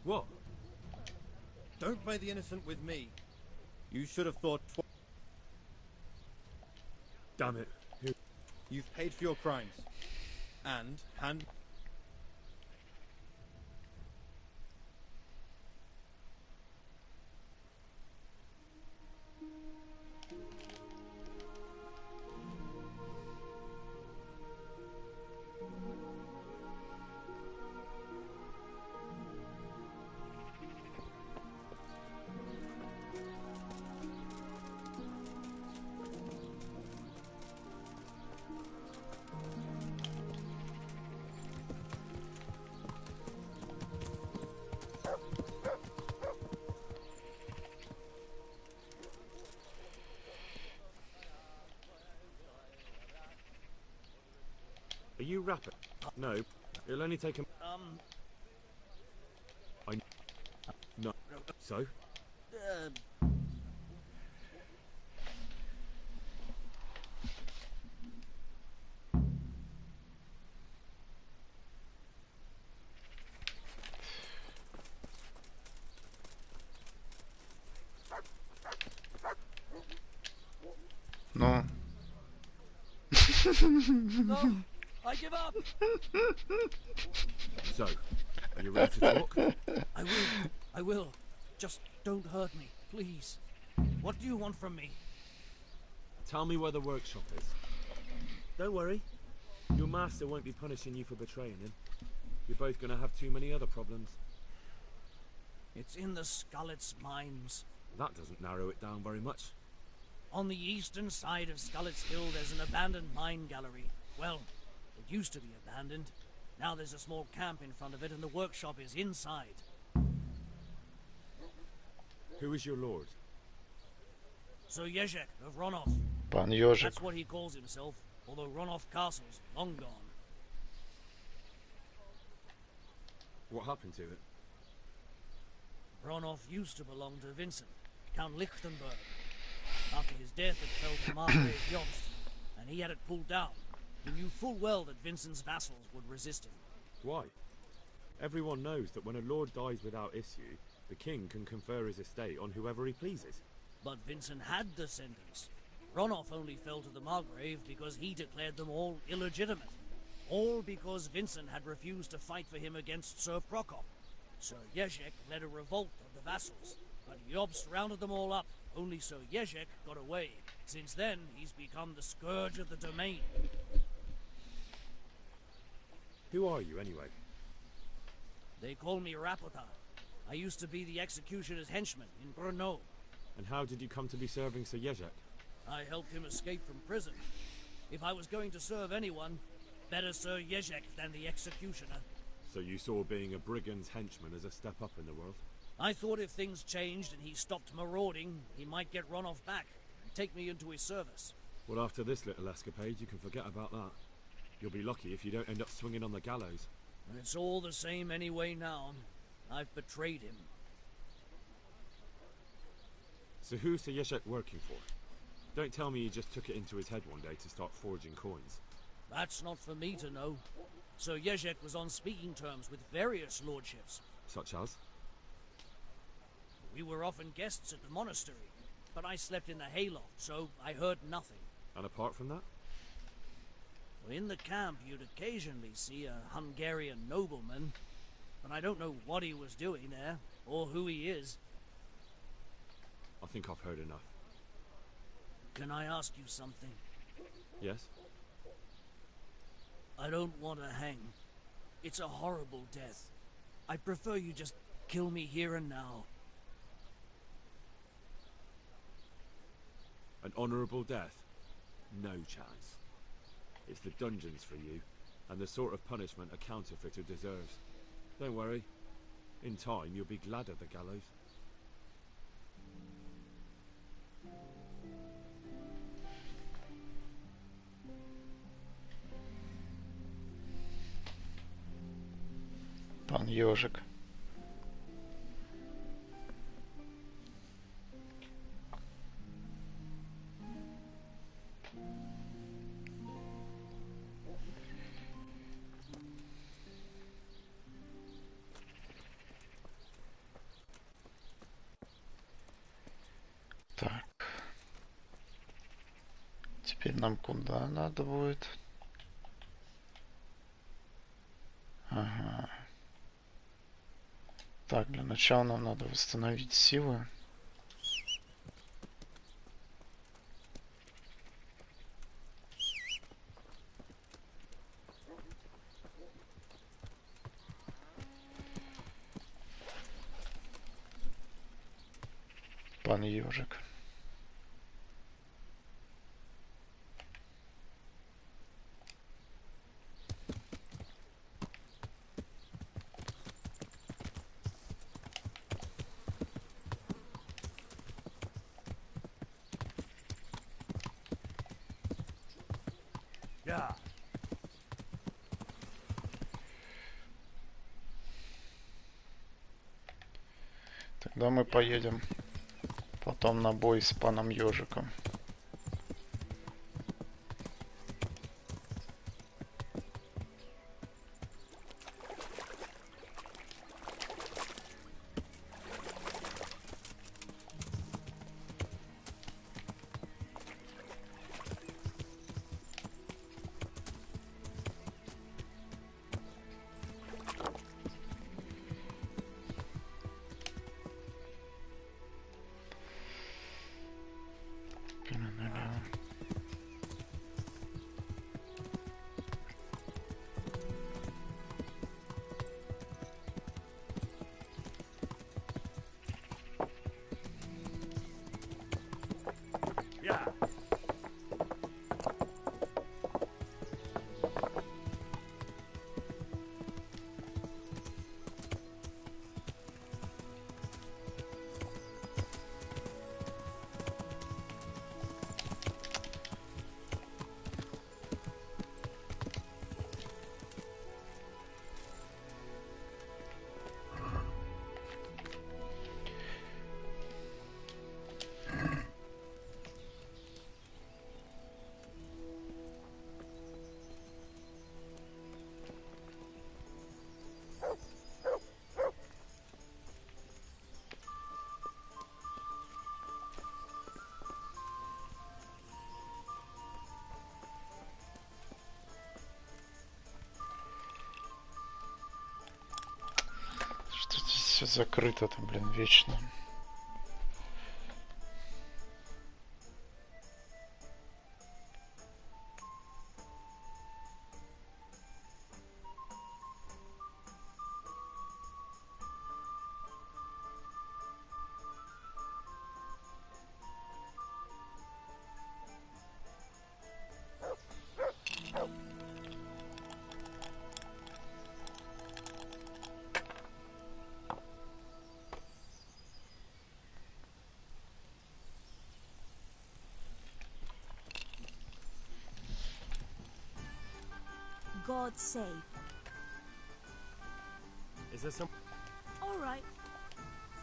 What? Don't play the innocent with me. You should have thought twice. Damn it. You've paid for your crimes. And hand... Are you rapper? No. It'll only take a... No. So? Ну. No, I give up. So, are you ready to talk? I will. Just don't hurt me, please. What do you want from me? Tell me where the workshop is. Don't worry. Your master won't be punishing you for betraying him. You're both going to have too many other problems. It's in the Skullet's mines. That doesn't narrow it down very much. On the eastern side of Skullet's Hill, there's an abandoned mine gallery. Well, it used to be abandoned. Now there's a small camp in front of it, and the workshop is inside. Who is your lord? Sir Jezek of Ronov. Pan Jezek. That's what he calls himself, although Ronov Castle's long gone. What happened to it? Ronov used to belong to Vincent, Count Lichtenberg. After his death, it fell to Margrave Jobst, and he had it pulled down. He knew full well that Vincent's vassals would resist him. Why? Everyone knows that when a lord dies without issue, the king can confer his estate on whoever he pleases. But Vincent had descendants. Ronov only fell to the Margrave because he declared them all illegitimate. All because Vincent had refused to fight for him against Sir Prokop. Sir Jezek led a revolt of the vassals, but Jobst rounded them all up. Only Sir Jezek got away. Since then, he's become the scourge of the domain. Who are you, anyway? They call me Rapota. I used to be the executioner's henchman in Brno. And how did you come to be serving Sir Jezek? I helped him escape from prison. If I was going to serve anyone, better Sir Jezek than the executioner. So you saw being a brigand's henchman as a step up in the world? I thought if things changed and he stopped marauding, he might get Ronov back and take me into his service. Well, after this little escapade, you can forget about that. You'll be lucky if you don't end up swinging on the gallows. It's all the same anyway now. I've betrayed him. So who's Sir Jezek working for? Don't tell me he just took it into his head one day to start forging coins. That's not for me to know. Sir Jezek was on speaking terms with various lordships. Such as? We were often guests at the monastery, but I slept in the hayloft, so I heard nothing. And apart from that? In the camp, you'd occasionally see a Hungarian nobleman, but I don't know what he was doing there, or who he is. I think I've heard enough. Can I ask you something? Yes? I don't want to hang. It's a horrible death. I prefer you just kill me here and now. An honourable death? No chance. It's the dungeons for you, and the sort of punishment a counterfeiter deserves. Don't worry. In time, you'll be glad of the gallows. Пан Ёжик. Так. Теперь нам куда надо будет? Ага. Так, для начала нам надо восстановить силы. Пан Ёжик. Yeah. Тогда мы поедем потом на бой с паном Ёжиком. Yeah. Что здесь все закрыто-то, блин, вечно. God save. Is there some... All right.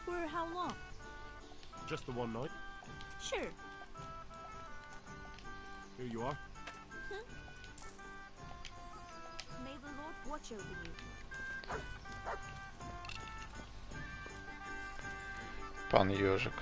For how long? Just the one night? Sure. Here you are. May the Lord watch over you. Пан Ёжик.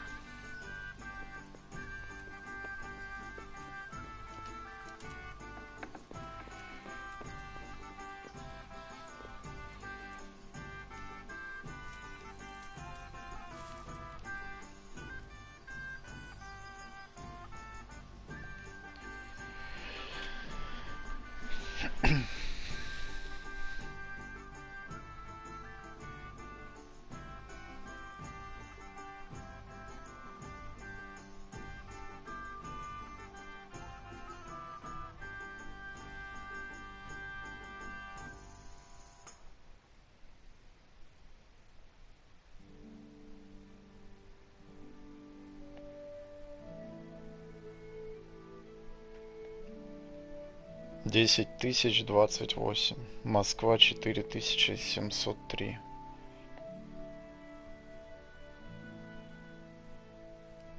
Десять тысяч 28. Москва 4703.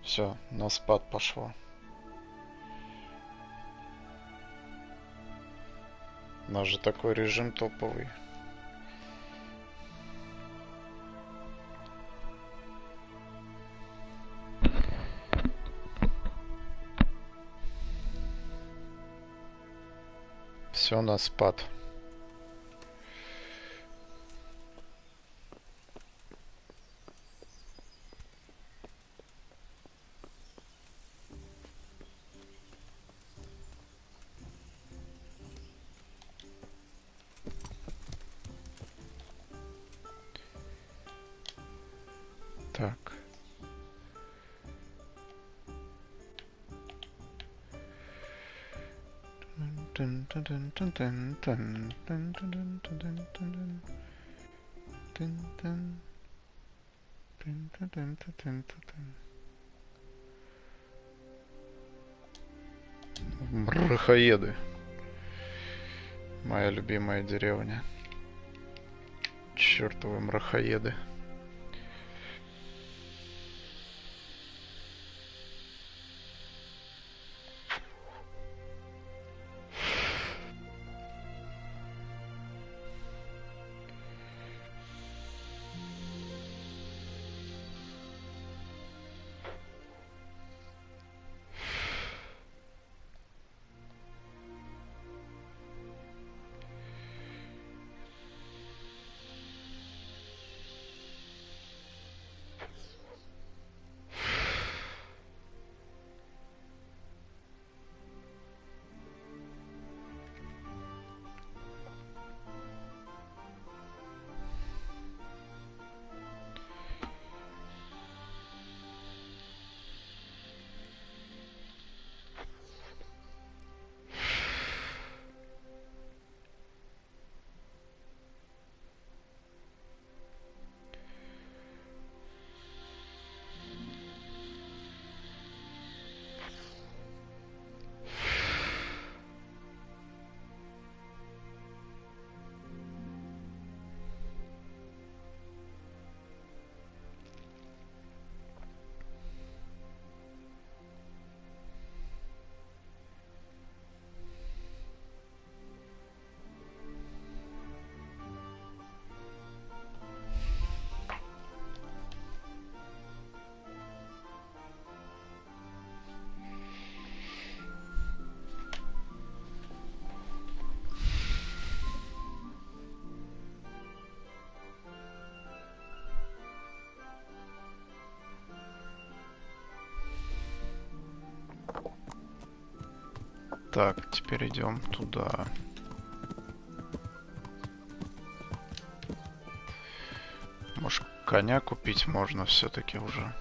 Все, на спад пошло. У нас же такой режим топовый. Все на спад. Так. Мрахоеды. Моя любимая деревня. Чёртовы мрахоеды. Так, теперь идем туда. Может, коня купить можно все-таки уже.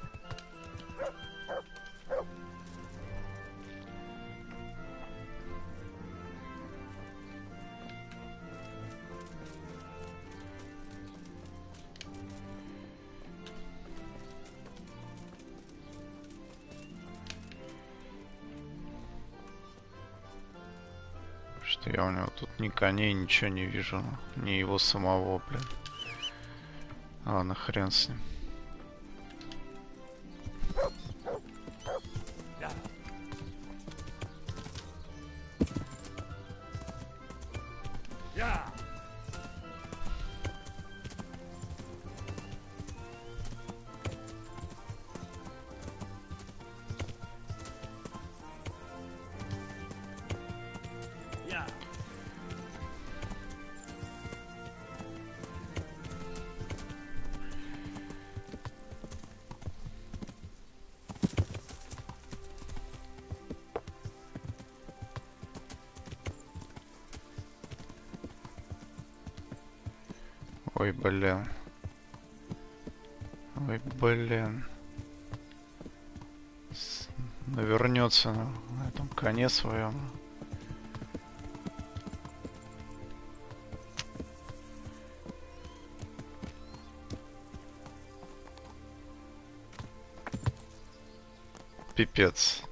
Что я у него тут ни коней, ничего не вижу. Ни его самого, блин. Ладно, хрен с ним. Ой, блин. Ой, блин. Навернется на этом коне своем. Пипец.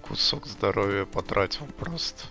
Кусок здоровья потратил просто.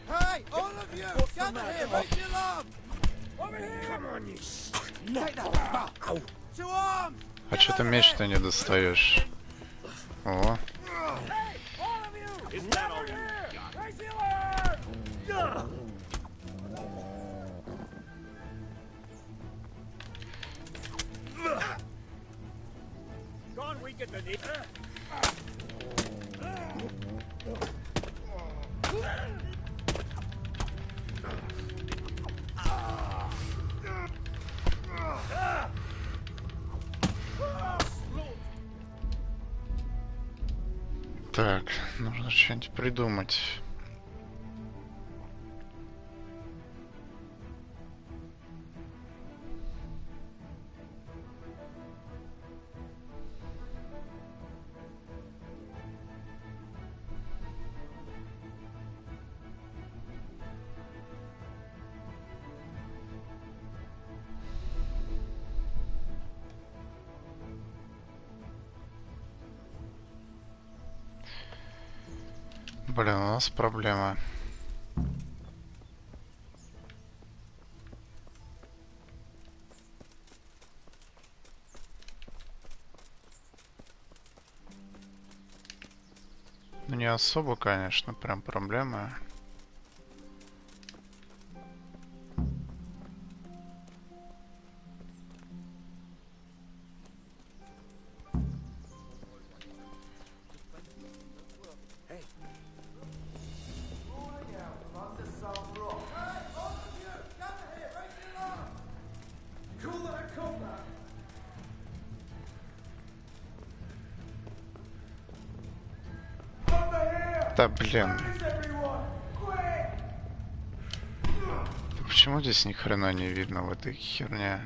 Hey, all of you! Gather here! Raise the alarm! Over here! Come on, you take that! To arms! А чё ты меч-то не достаешь? О. Так, нужно что-нибудь придумать. Блин, у нас проблема. Ну, не особо, конечно, прям проблема. Да блин. Почему здесь ни хрена не видно в этой херне?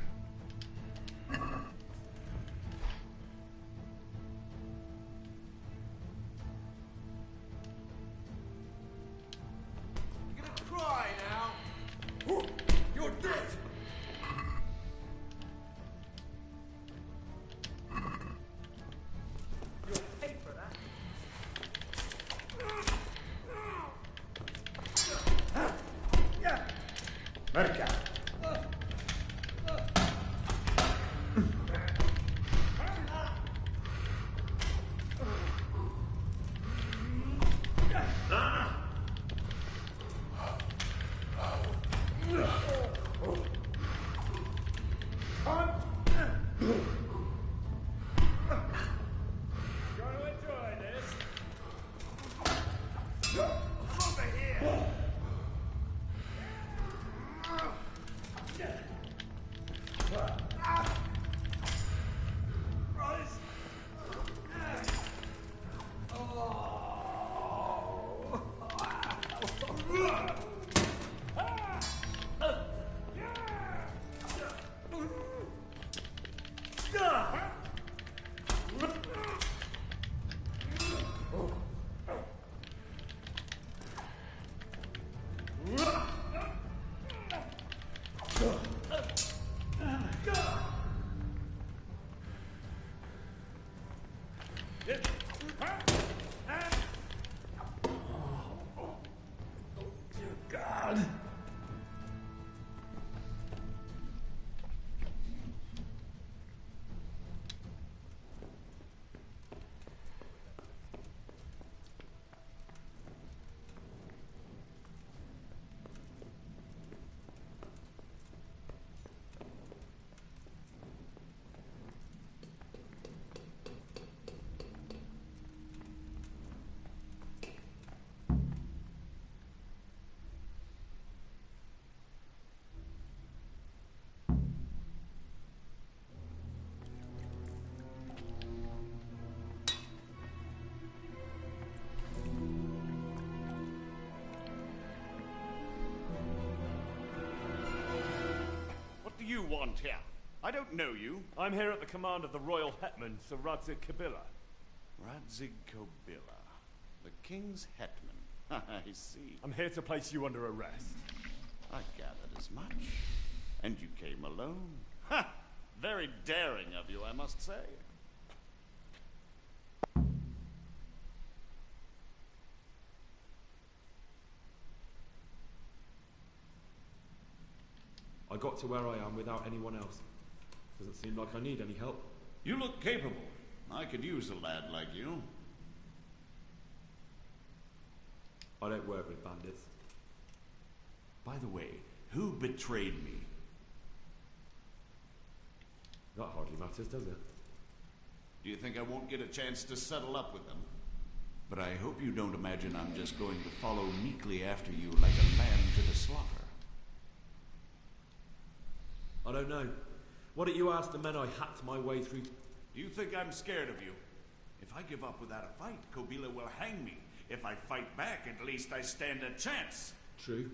You want here? I don't know you. I'm here at the command of the royal hetman, Sir Radzik Kabila. Radzik Kabila, the king's hetman. I see. I'm here to place you under arrest. I gathered as much. And you came alone. Ha! Very daring of you, I must say. I got to where I am without anyone else. Doesn't seem like I need any help. You look capable. I could use a lad like you. I don't work with bandits. By the way, who betrayed me? That hardly matters, does it? Do you think I won't get a chance to settle up with them? But I hope you don't imagine I'm just going to follow meekly after you like a lamb to the slaughter. I don't know. Why don't you ask the men I hacked my way through? Do you think I'm scared of you? If I give up without a fight, Kabila will hang me. If I fight back, at least I stand a chance. True,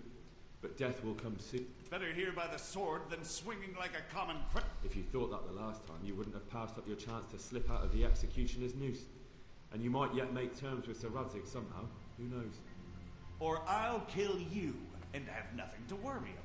but death will come soon. Better here by the sword than swinging like a common If you thought that the last time, you wouldn't have passed up your chance to slip out of the executioner's noose. And you might yet make terms with Sir Radzik somehow. Who knows? Or I'll kill you and have nothing to worry about.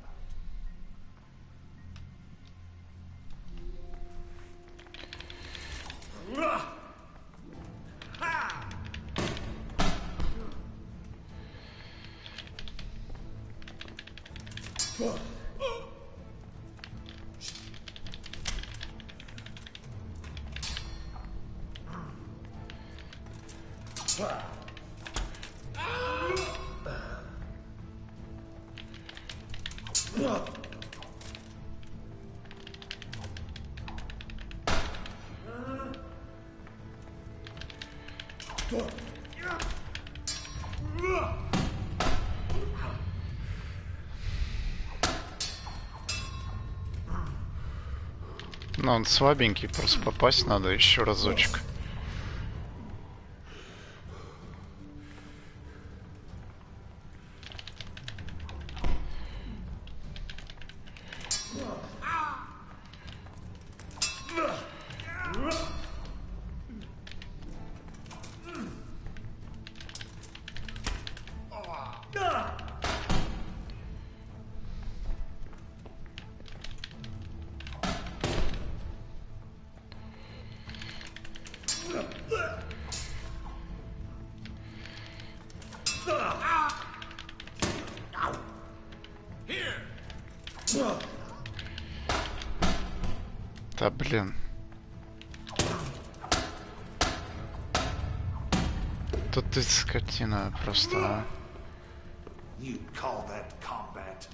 Ну, он слабенький, просто попасть надо еще разочек. Да блин. Тут ты скотина просто, а. You call that combat?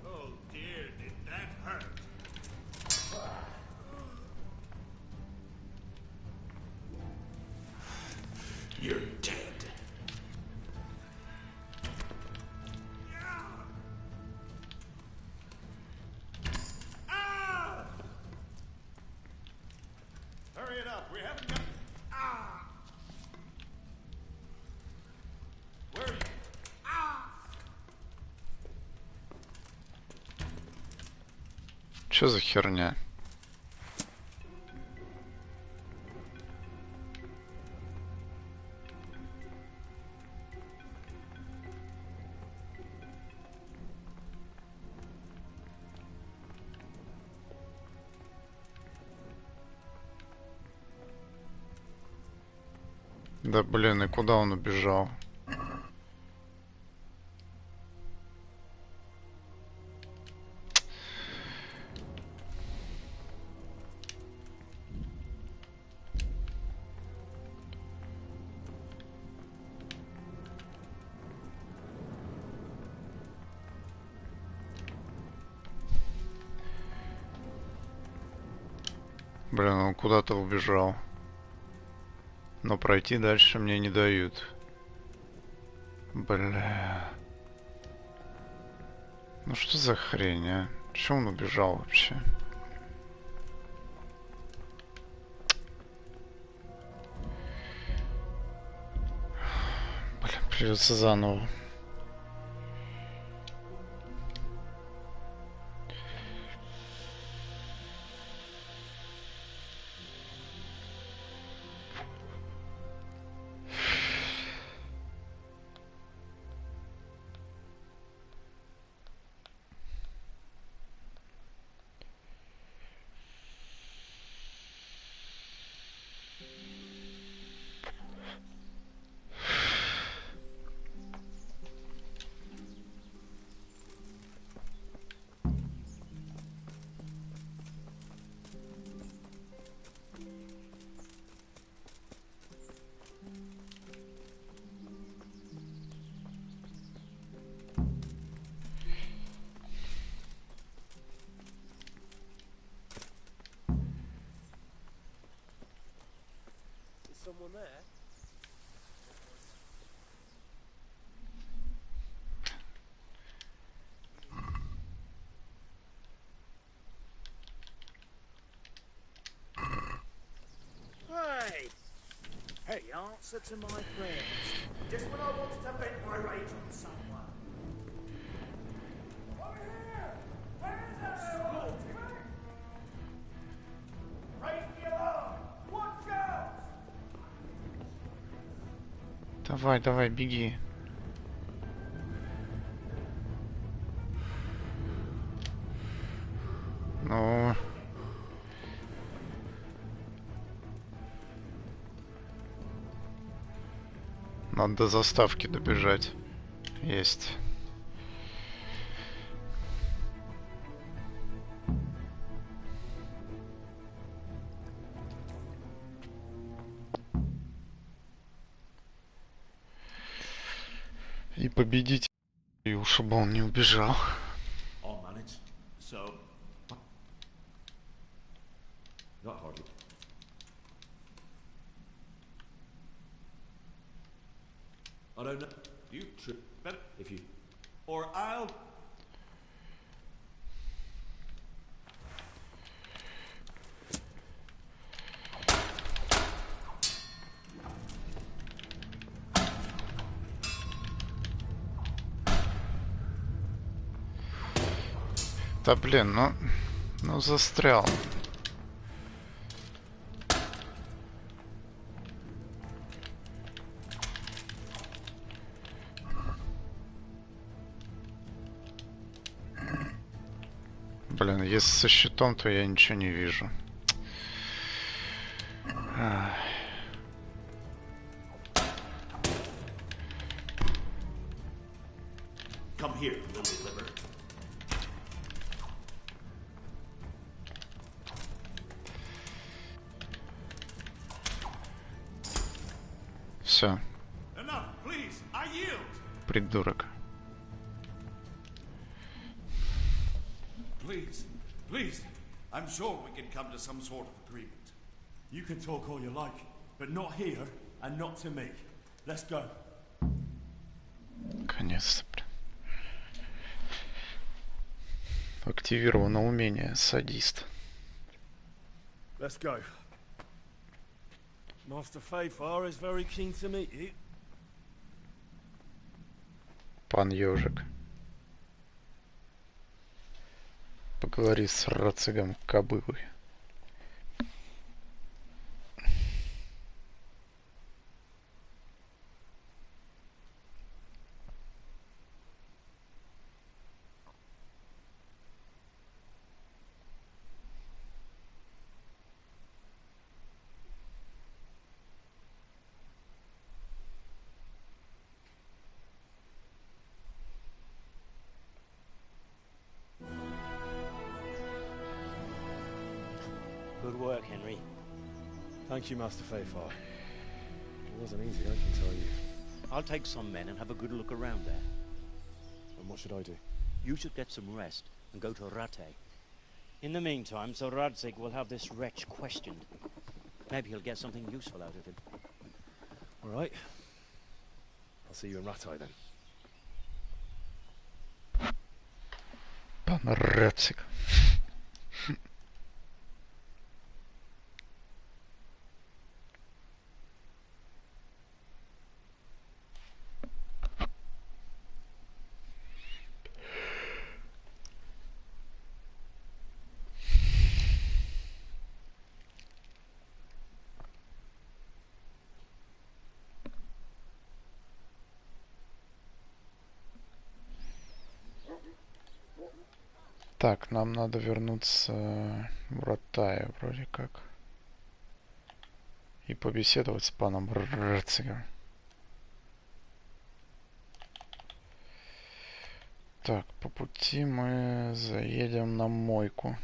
Oh dear, did that hurt? You're dead. Hurry it up, we haven't got... Чё за херня? Да блин, и куда он убежал? Блин, он куда-то убежал. Но пройти дальше мне не дают. Бля. Ну что за хрень, а? Чё он убежал вообще? Блин, придется заново. Someone there? Hey! Hey, answer to my prayers. Just when I wanted to vent my rage on someone. Over here! Where is everyone? Raise the alarm! Watch out! Давай, давай, беги. Ну... Надо до заставки добежать. Есть. И победить, и чтобы он не убежал. All managed. So, Not hardly. I don't know. You trip better if you, or I'll. Да блин, ну застрял. Блин, если со щитом, то я ничего не вижу. Come here, little liver. Все, Enough, please. I yield. придурок. Please, please. I'm sure we can come to some sort of agreement. You can talk all you like, but not here and not to me. Let's go. Наконец-то, блин. Активировано умение садист. Let's go. Master Fayfar is very keen to meet you. Пан Ёжик. Поговори с Рацигом кобылой. Good work, Henry. Thank you, Master Fayfar. It wasn't easy, I can tell you. I'll take some men and have a good look around there. And what should I do? You should get some rest and go to Rate. In the meantime, Sir Radzig will have this wretch questioned. Maybe he'll get something useful out of him. All right. I'll see you in Ratai then. Пан Рациг. Так, нам надо вернуться в Ротаю, вроде как. И побеседовать с паном Рацигом. Так, по пути мы заедем на мойку.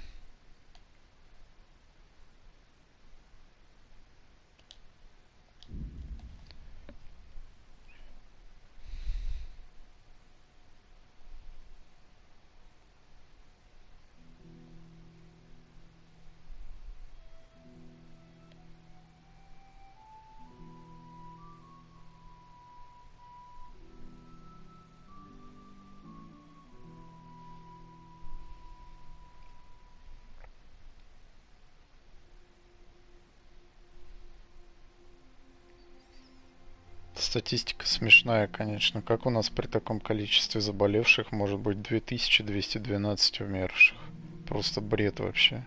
Статистика смешная, конечно. Как у нас при таком количестве заболевших может быть 2212 умерших? Просто бред вообще.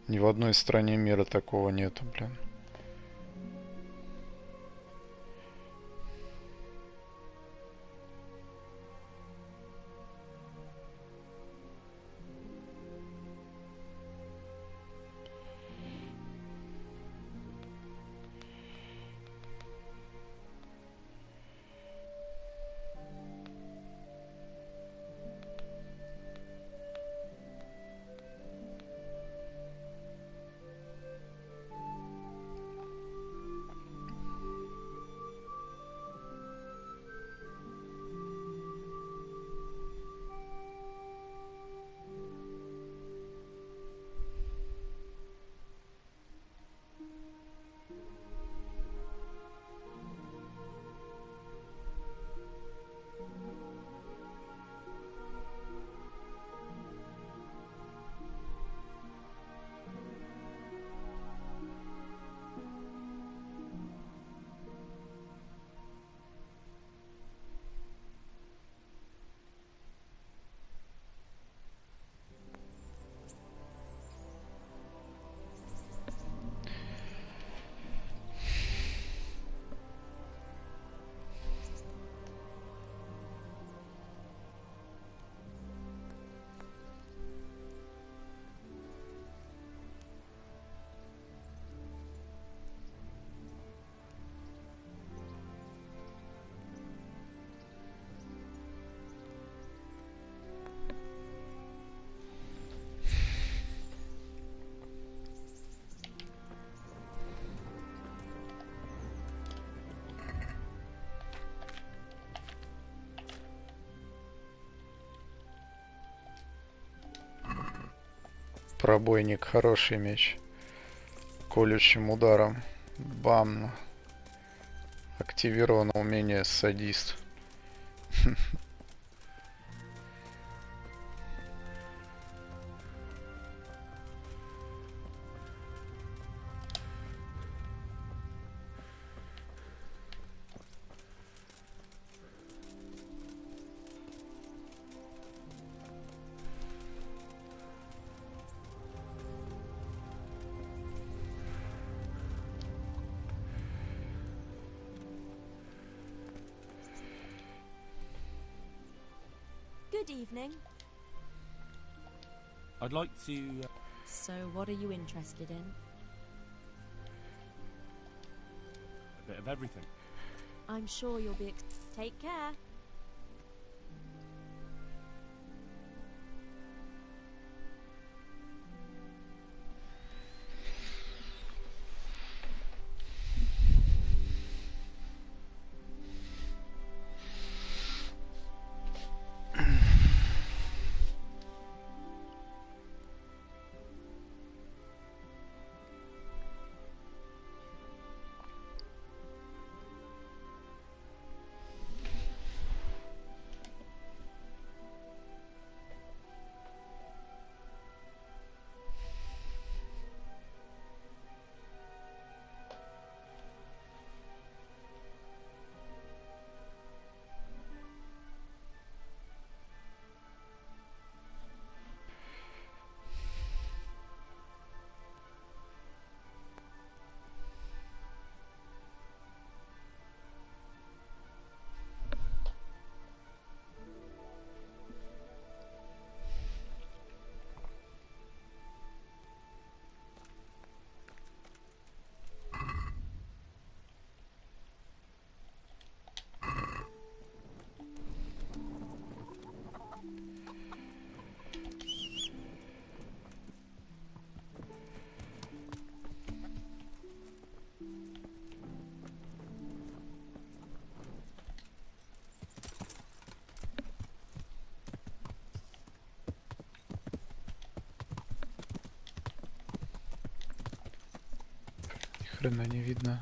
Ни в одной стране мира такого нету, блин. Пробойник, хороший меч. Колющим ударом. Бам. Активировано умение садист. Good evening. I'd like to... So, what are you interested in? a bit of everything. I'm sure you'll be... Take care. Хрена не видно.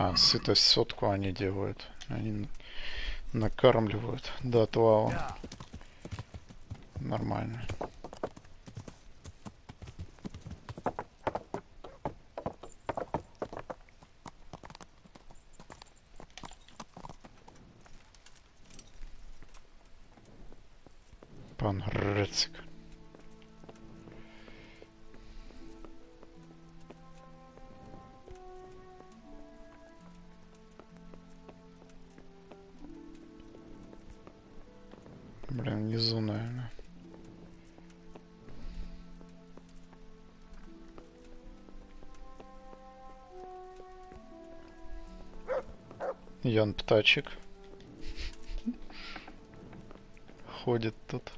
А, сытость сотку они делают. Они накармливают до отвала. Нормально. Пан Рыцик. Блин, внизу, наверное. Ян Птачек ходит тут.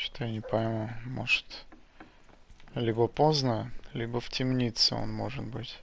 Что-то я не пойму. Может, либо поздно, либо в темнице он может быть.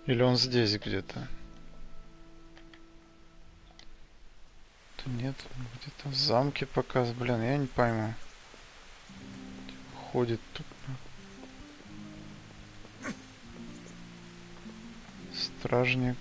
Или он здесь где-то? Да нет, где-то в замке показ. Блин, я не пойму. Ходит тут. Стражник.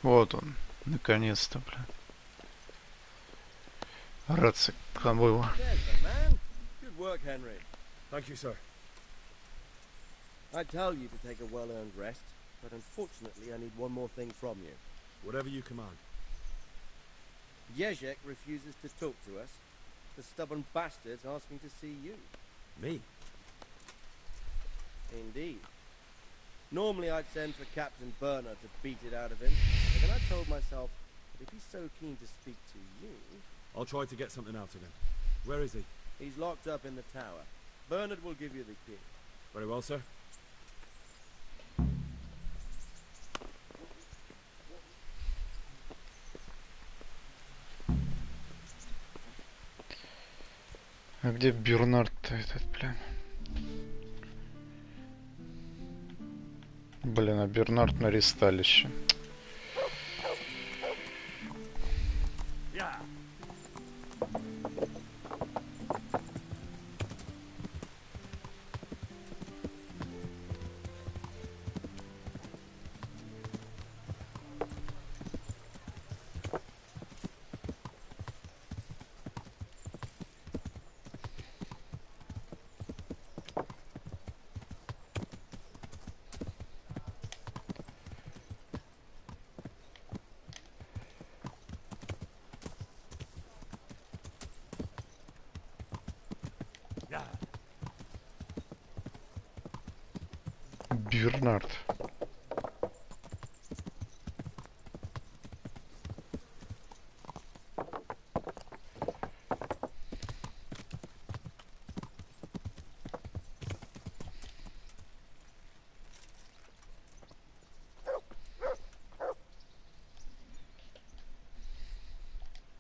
Вот он, наконец-то, блин. Рад было. There's the man. Good work, Henry. Thank you, sir. I tell you to take a well-earned rest, but unfortunately I need one more thing from you. Whatever you command. Jezek refuses to talk to us. The stubborn bastard's asking to see you. Me? Indeed. Normally I'd send for Captain Burner to beat it out of him, but then I told myself that if he's so keen to speak to you... I'll try to get something out of him. Where is he? He's locked up in the tower. Bernard will give you the key. Very well, sir. А где Бернард-то этот, блин? Блин, а Бернард на ресталище. Бернард.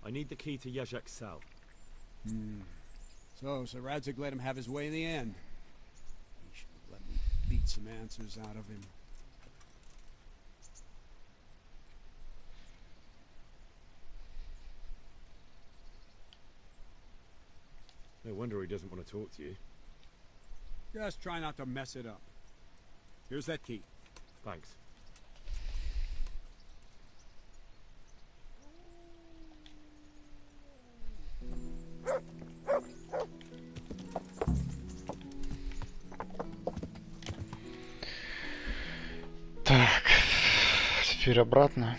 I need the key to Jezek's cell. So Sir Radzig let him have his way in the end. He should have let me beat some answers out of him. No wonder he doesn't want to talk to you. Just try not to mess it up. Here's that key. Thanks. Так, теперь обратно.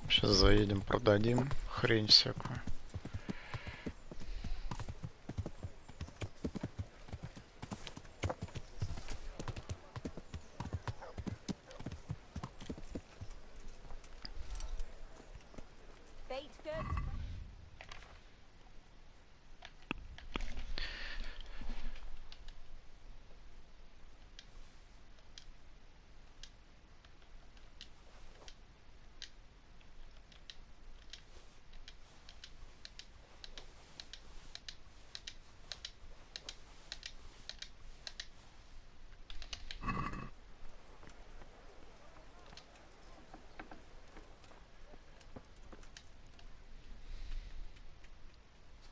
Сейчас заедем, продадим хрень всякую.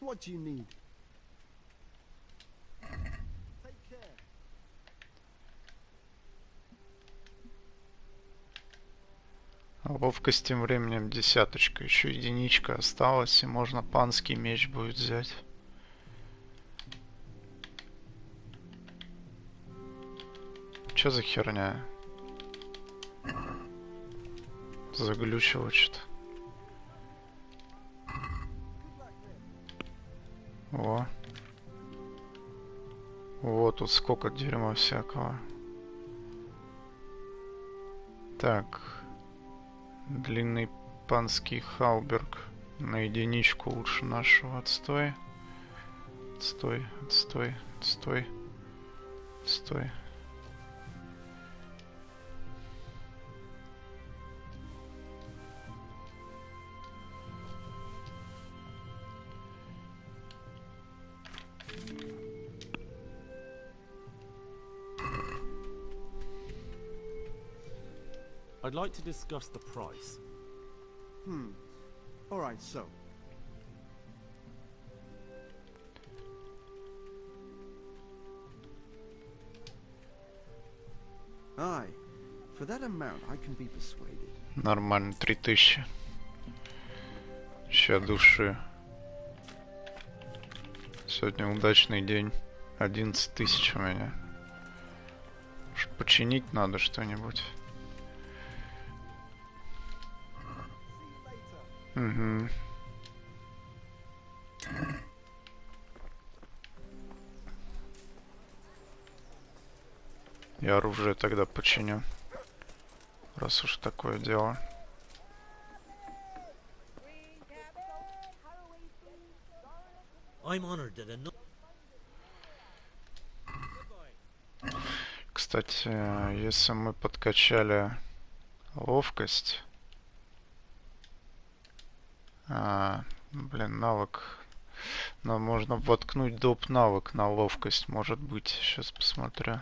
What do you need? Take care. А ловкость тем временем 10, еще единичка осталась, и можно панский меч будет взять. Чё за херня? Заглючило что-то. О. Вот тут сколько дерьма всякого. Так. Длинный панский халберг. На единичку лучше нашего. Отстой. Отстой, отстой, отстой. Отстой. I'd like to discuss the price. All right, so. Aye, for that amount I can be persuaded. Нормально, 3000. Ща души. Сегодня удачный день. 11 тысяч у меня. Может, починить надо что-нибудь. Угу. Я оружие тогда починю. Раз уж такое дело. Кстати, если мы подкачали ловкость... блин, навык. Но можно воткнуть доп навык на ловкость, может быть. Сейчас посмотрю.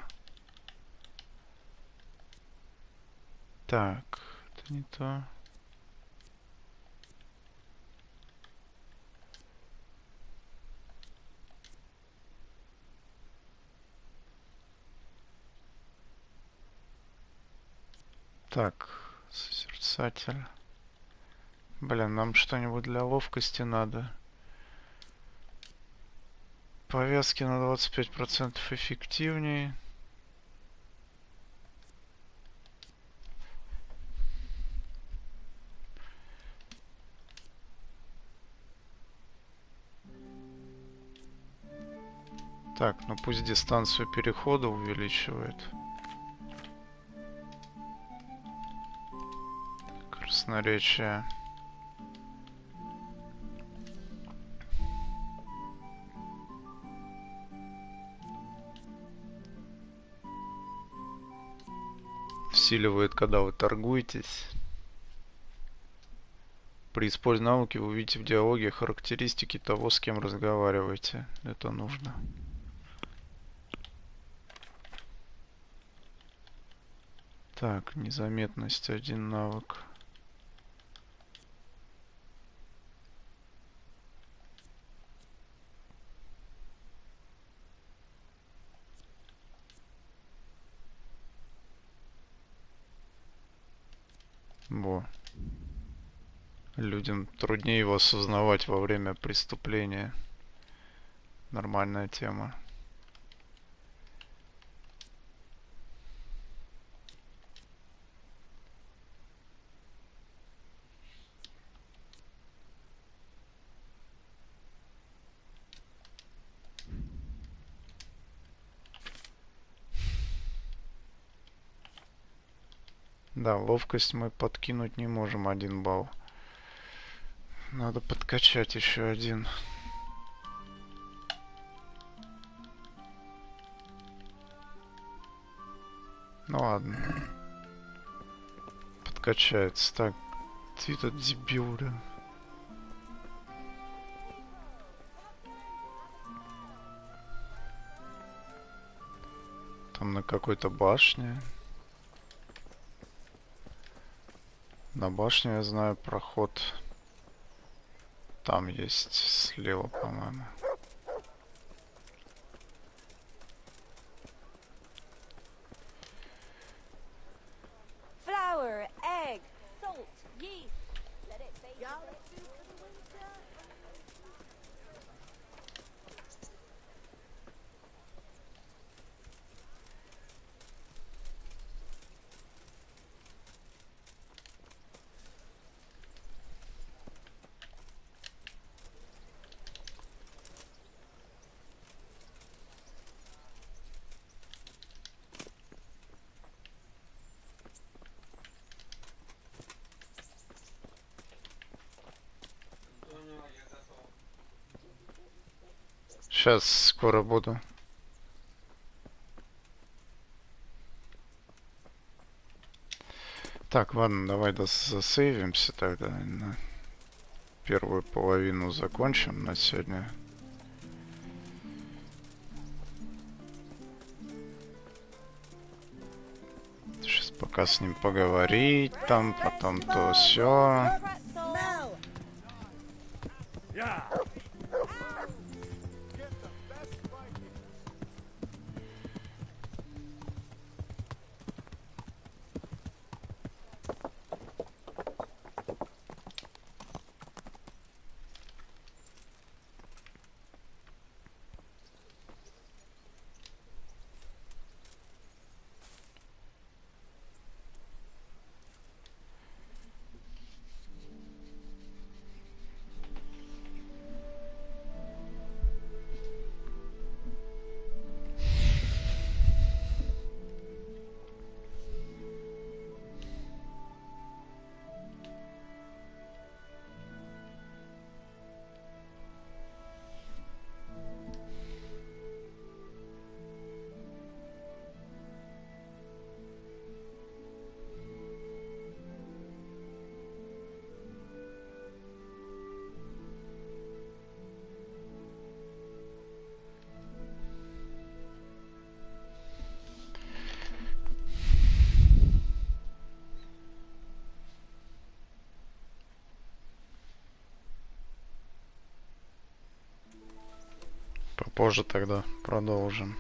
Так, это не то. Так, созерцатель. Блин, нам что-нибудь для ловкости надо. Повязки на 25% эффективнее. Так, ну пусть дистанцию перехода увеличивает. Красноречие. Усиливает, когда вы торгуетесь. При использовании навыки вы увидите в диалоге характеристики того, с кем разговариваете. Это нужно. Так, незаметность, один навык. Во. Людям труднее его осознавать во время преступления. Нормальная тема. Да, ловкость мы подкинуть не можем 1 балл. Надо подкачать еще 1. Ну ладно. Подкачается. Так, ты этот дебил, блин. Там на какой-то башне. На башне, я знаю, проход. Там есть слева, по-моему. Flour, egg, salt. Сейчас скоро буду. Так, ладно, давай засейвимся тогда. На первую половину закончим на сегодня. Сейчас пока с ним поговорить, там, потом то все. Попозже тогда продолжим.